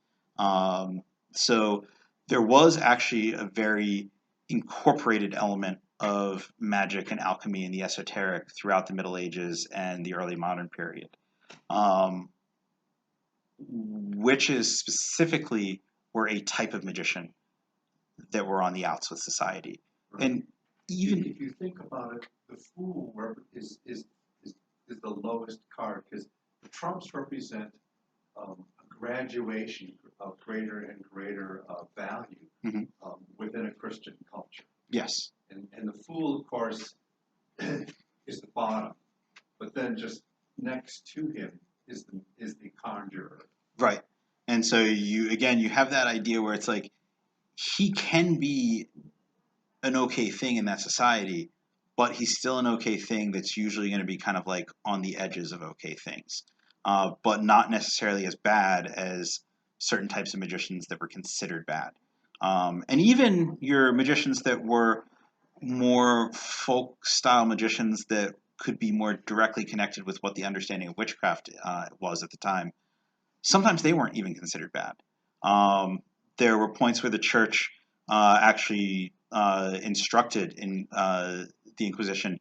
So there was actually a very incorporated element of magic and alchemy and the esoteric throughout the Middle Ages and the early modern period. Witches specifically were a type of magician that were on the outs with society. Right. And even if you think about it, the fool is the lowest card, because the trumps represent a graduation of greater and greater value Mhm. within a Christian culture. yes, And the fool, of course, is the bottom, but then just next to him is the conjurer. right. And so you have that idea where it's like he can be an okay thing in that society, but he's still an okay thing that's usually going to be kind of like on the edges of okay things, but not necessarily as bad as certain types of magicians that were considered bad. And even your magicians that were more folk style magicians that could be more directly connected with what the understanding of witchcraft was at the time, sometimes they weren't even considered bad. There were points where the church actually instructed in the Inquisition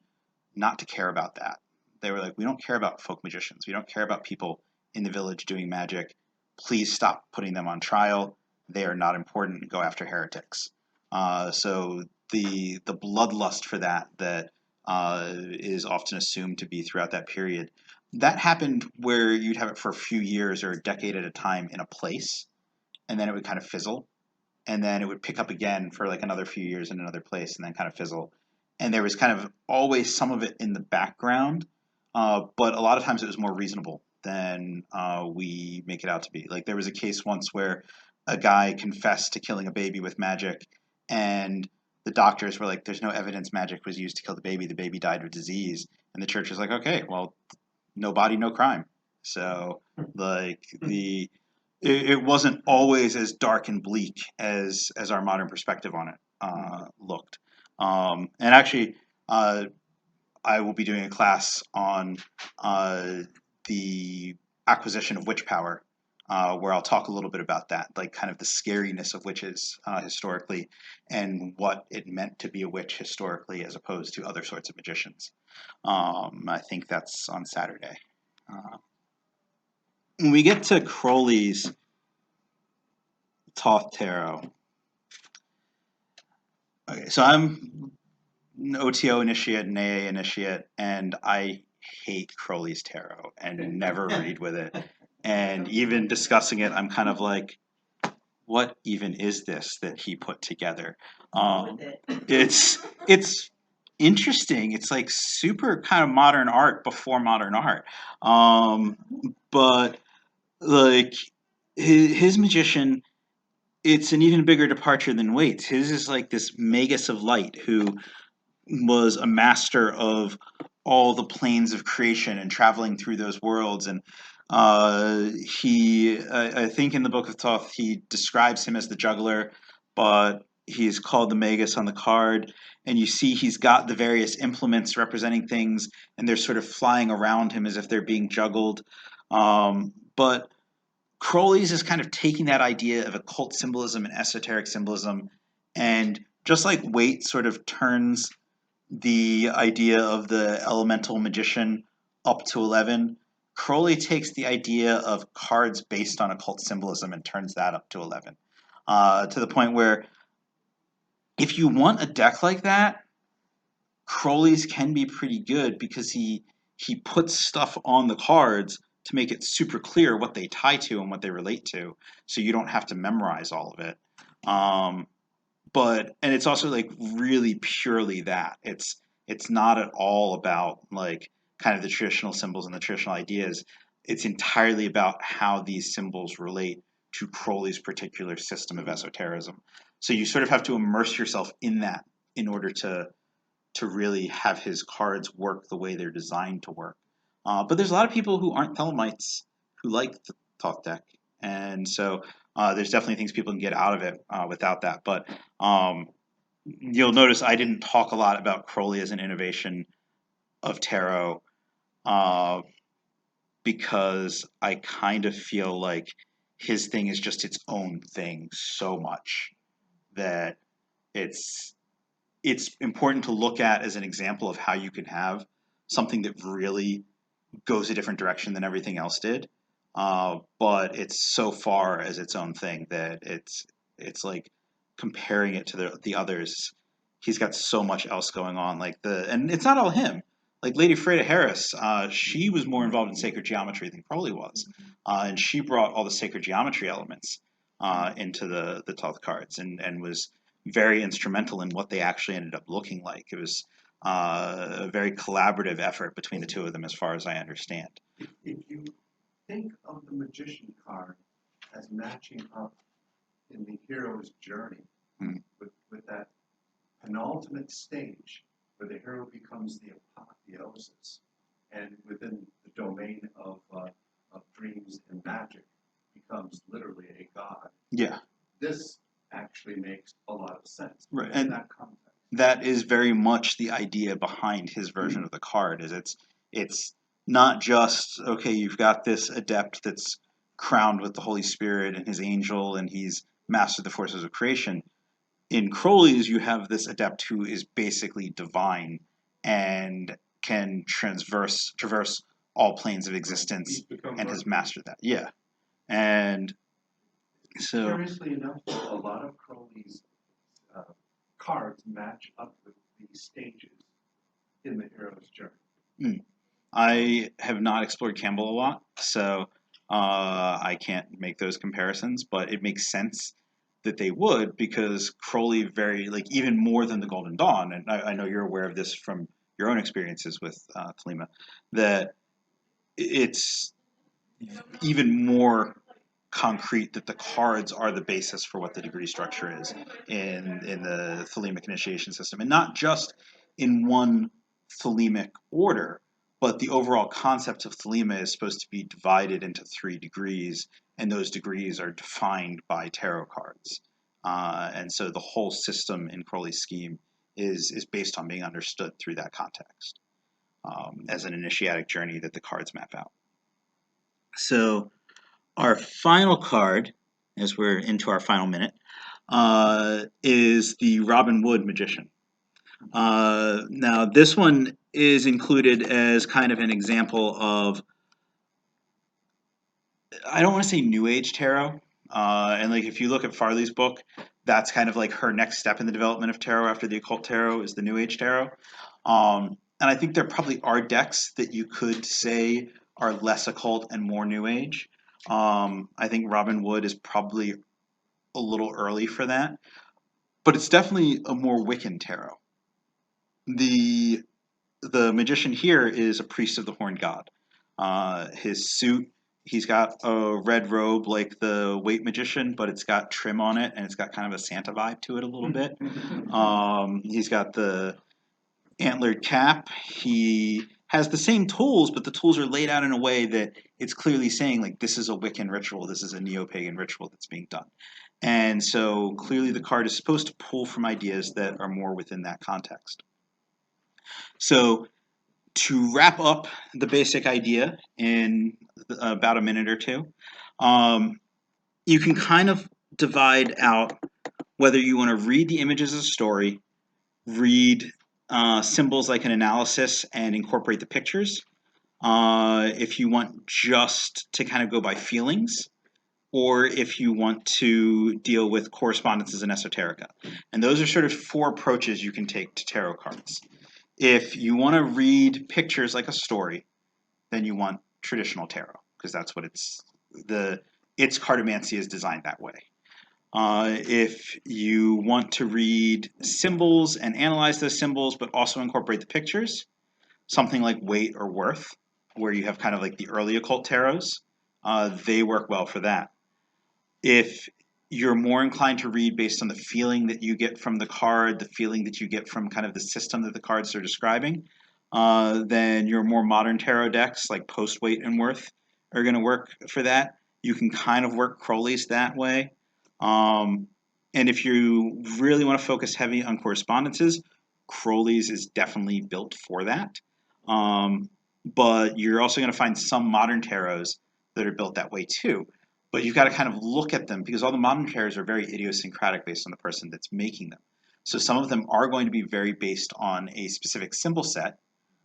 not to care about that. They were like, we don't care about folk magicians. We don't care about people in the village doing magic. Please stop putting them on trial. They are not important. Go after heretics. So the bloodlust for that is often assumed to be throughout that period. That happened where you'd have it for a few years or a decade at a time in a place, and then it would kind of fizzle, and then it would pick up again for like another few years in another place, and then kind of fizzle. And there was kind of always some of it in the background, but a lot of times it was more reasonable than we make it out to be. Like there was a case once where a guy confessed to killing a baby with magic, and the doctors were like, "There's no evidence magic was used to kill the baby. The baby died of disease." And the church was like, "Okay, well, no body, no crime." So like it wasn't always as dark and bleak as our modern perspective on it looked. And actually, I will be doing a class on the acquisition of witch power, where I'll talk a little bit about that, like kind of the scariness of witches historically, and what it meant to be a witch historically as opposed to other sorts of magicians. I think that's on Saturday. When we get to Crowley's Thoth Tarot, okay, so I'm an OTO initiate, an AA initiate, and I hate Crowley's Tarot and never read with it. And even discussing it, I'm kind of like, what even is this that he put together? With it. It's interesting. It's like super kind of modern art before modern art. But like his magician, it's an even bigger departure than Waite's. His is like this magus of light who was a master of all the planes of creation and traveling through those worlds. And I think in the Book of Thoth, he describes him as the juggler, but he's called the Magus on the card. And you see he's got the various implements representing things, and they're sort of flying around him as if they're being juggled. But Crowley's is kind of taking that idea of occult symbolism and esoteric symbolism, and just like Waite sort of turns the idea of the elemental magician up to 11, Crowley takes the idea of cards based on occult symbolism and turns that up to 11. To the point where if you want a deck like that, Crowley's can be pretty good because he puts stuff on the cards to make it super clear what they tie to and what they relate to, so you don't have to memorize all of it. And it's also like really purely that it's not at all about like kind of the traditional symbols and the traditional ideas. It's entirely about how these symbols relate to Crowley's particular system of esotericism. So you sort of have to immerse yourself in that in order to really have his cards work the way they're designed to work. But there's a lot of people who aren't Thelemites who like the Thoth deck, and so there's definitely things people can get out of it without that. But you'll notice I didn't talk a lot about Crowley as an innovation of tarot uh, because I kind of feel like his thing is just its own thing so much that it's it's important to look at as an example of how you can have something that really goes a different direction than everything else did. But it's so far as its own thing that it's like comparing it to the others. He's got so much else going on. And it's not all him. Like Lady Freda Harris, she was more involved in sacred geometry than Crowley was, and she brought all the sacred geometry elements into the Thoth cards and was very instrumental in what they actually ended up looking like. It was a very collaborative effort between the two of them, as far as I understand. If you think of the magician card as matching up in the hero's journey with that penultimate stage where the hero becomes the apotheosis, and within the domain of dreams and magic becomes literally a god. Yeah. This actually makes a lot of sense Right. in And that context. that is very much the idea behind his version of the card. Is it's not just okay, you've got this adept that's crowned with the Holy Spirit and his angel, and he's mastered the forces of creation. In Crowley's, you have this adept who is basically divine and can traverse all planes of existence and has mastered that. Yeah, and so Curiously enough, a lot of Crowley's cards match up with the stages in the hero's journey. I have not explored Campbell a lot, so I can't make those comparisons. But it makes sense that they would because Crowley very like even more than the Golden Dawn, and I know you're aware of this from your own experiences with Thelema, that it's even more concrete that the cards are the basis for what the degree structure is in the Thelemic initiation system, and not just in one Thelemic order, but the overall concept of Thelema is supposed to be divided into 3 degrees, and those degrees are defined by tarot cards. And so the whole system in Crowley's scheme is based on being understood through that context, as an initiatic journey that the cards map out. So our final card, as we're into our final minute, is the Robin Wood Magician. Now, this one is included as kind of an example of, I don't want to say New Age tarot. And like if you look at Farley's book, that's kind of like her next step in the development of tarot after the occult tarot is the New Age tarot. And I think there probably are decks that you could say are less occult and more New Age. I think Robin Wood is probably a little early for that, but it's definitely a more Wiccan tarot. The magician here is a priest of the horned god. His suit, he's got a red robe like the Waite magician, but it's got trim on it and it's got kind of a Santa vibe to it a little bit. He's got the antlered cap. He has the same tools, but the tools are laid out in a way that it's clearly saying like this is a Wiccan ritual, this is a neo-pagan ritual that's being done. And so clearly the card is supposed to pull from ideas that are more within that context. So to wrap up the basic idea in about a minute or two, you can kind of divide out whether you want to read the images as a story, read symbols like an analysis, and incorporate the pictures. If you want just to kind of go by feelings, or if you want to deal with correspondences and esoterica. And those are sort of four approaches you can take to tarot cards. If you want to read pictures like a story, then you want traditional tarot, because that's what its cartomancy is designed that way. If you want to read symbols and analyze those symbols, but also incorporate the pictures, something like Weight or Worth, where you have kind of like the early occult tarots, they work well for that. If you're more inclined to read based on the feeling that you get from the card, the feeling that you get from kind of the system that the cards are describing, then your more modern tarot decks like Post, Weight, and Worth are going to work for that. You can kind of work Crowley's that way. And if you really want to focus heavy on correspondences, Crowley's is definitely built for that. But you're also going to find some modern tarots that are built that way too. But you've got to kind of look at them because all the modern tarots are very idiosyncratic based on the person that's making them. So some of them are going to be very based on a specific symbol set.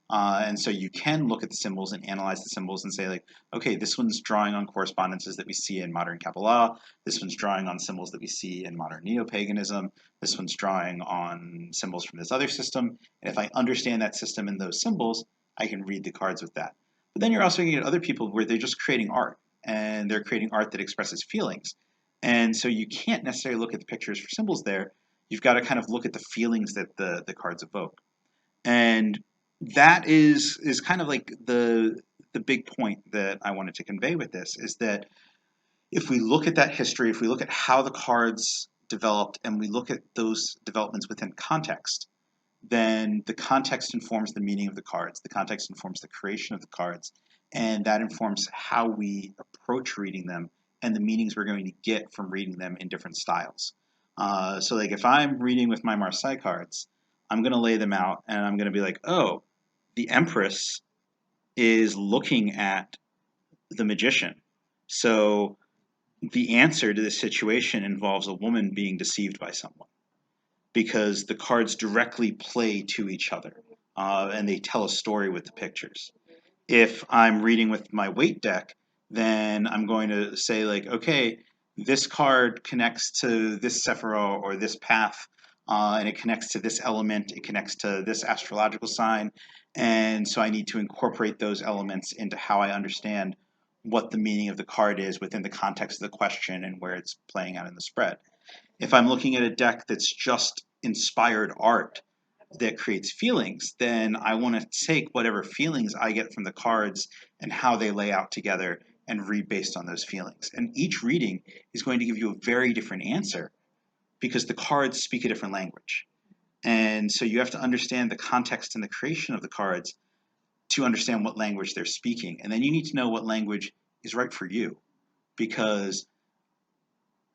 And so you can look at the symbols and analyze the symbols and say like, okay, this one's drawing on correspondences that we see in modern Kabbalah. This one's drawing on symbols that we see in modern neo-paganism. This one's drawing on symbols from this other system. And if I understand that system and those symbols, I can read the cards with that. But then you're also going to get other people where they're just creating art. And they're creating art that expresses feelings. And so you can't necessarily look at the pictures for symbols there. You've got to kind of look at the feelings that the cards evoke. And that is kind of like the big point that I wanted to convey with this is that if we look at that history, if we look at how the cards developed and we look at those developments within context, then the context informs the meaning of the cards. The context informs the creation of the cards. And that informs how we approach reading them and the meanings we're going to get from reading them in different styles. So like if I'm reading with my Marseille cards, I'm going to lay them out and I'm going to be like, oh, the Empress is looking at the magician. So the answer to this situation involves a woman being deceived by someone because the cards directly play to each other and they tell a story with the pictures. If I'm reading with my Weight deck, then I'm going to say like, okay, this card connects to this Sephira or this path, and it connects to this element, it connects to this astrological sign, and so I need to incorporate those elements into how I understand what the meaning of the card is within the context of the question and where it's playing out in the spread. If I'm looking at a deck that's just inspired art, that creates feelings, then I want to take whatever feelings I get from the cards and how they lay out together and read based on those feelings. And each reading is going to give you a very different answer because the cards speak a different language. And so you have to understand the context and the creation of the cards to understand what language they're speaking. And then you need to know what language is right for you. because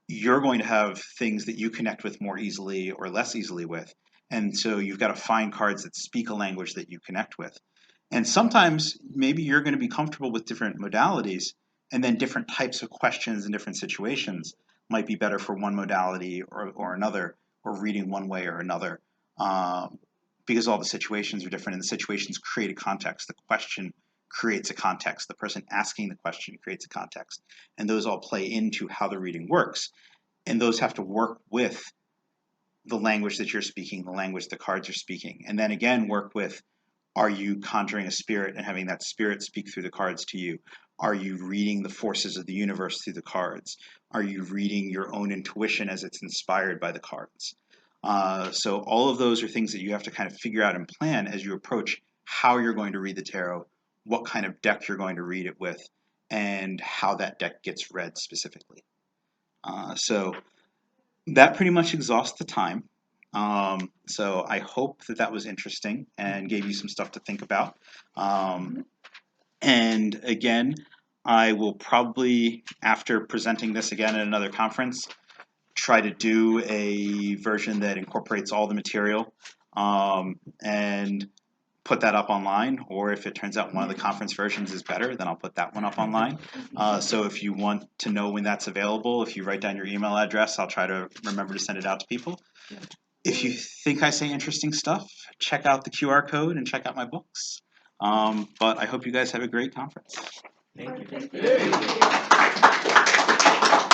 you're going to have things that you connect with more easily or less easily with. And so you've got to find cards that speak a language that you connect with. And sometimes maybe you're going to be comfortable with different modalities, and then different types of questions in different situations might be better for one modality or another, or reading one way or another, because all the situations are different, and the situations create a context. The question creates a context. The person asking the question creates a context. And those all play into how the reading works. And those have to work with the language that you're speaking, the language the cards are speaking. And then again, work with, are you conjuring a spirit and having that spirit speak through the cards to you? Are you reading the forces of the universe through the cards? Are you reading your own intuition as it's inspired by the cards? So all of those are things that you have to kind of figure out and plan as you approach how you're going to read the tarot, what kind of deck you're going to read it with, and how that deck gets read specifically. So that pretty much exhausts the time. So I hope that that was interesting and gave you some stuff to think about. And again, I will probably, after presenting this again at another conference, try to do a version that incorporates all the material, and put that up online. Or if it turns out one of the conference versions is better, then I'll put that one up online. So if you want to know when that's available, if you write down your email address, I'll try to remember to send it out to people. If you think I say interesting stuff, check out the QR code and check out my books. But I hope you guys have a great conference. Thank you. Thank you.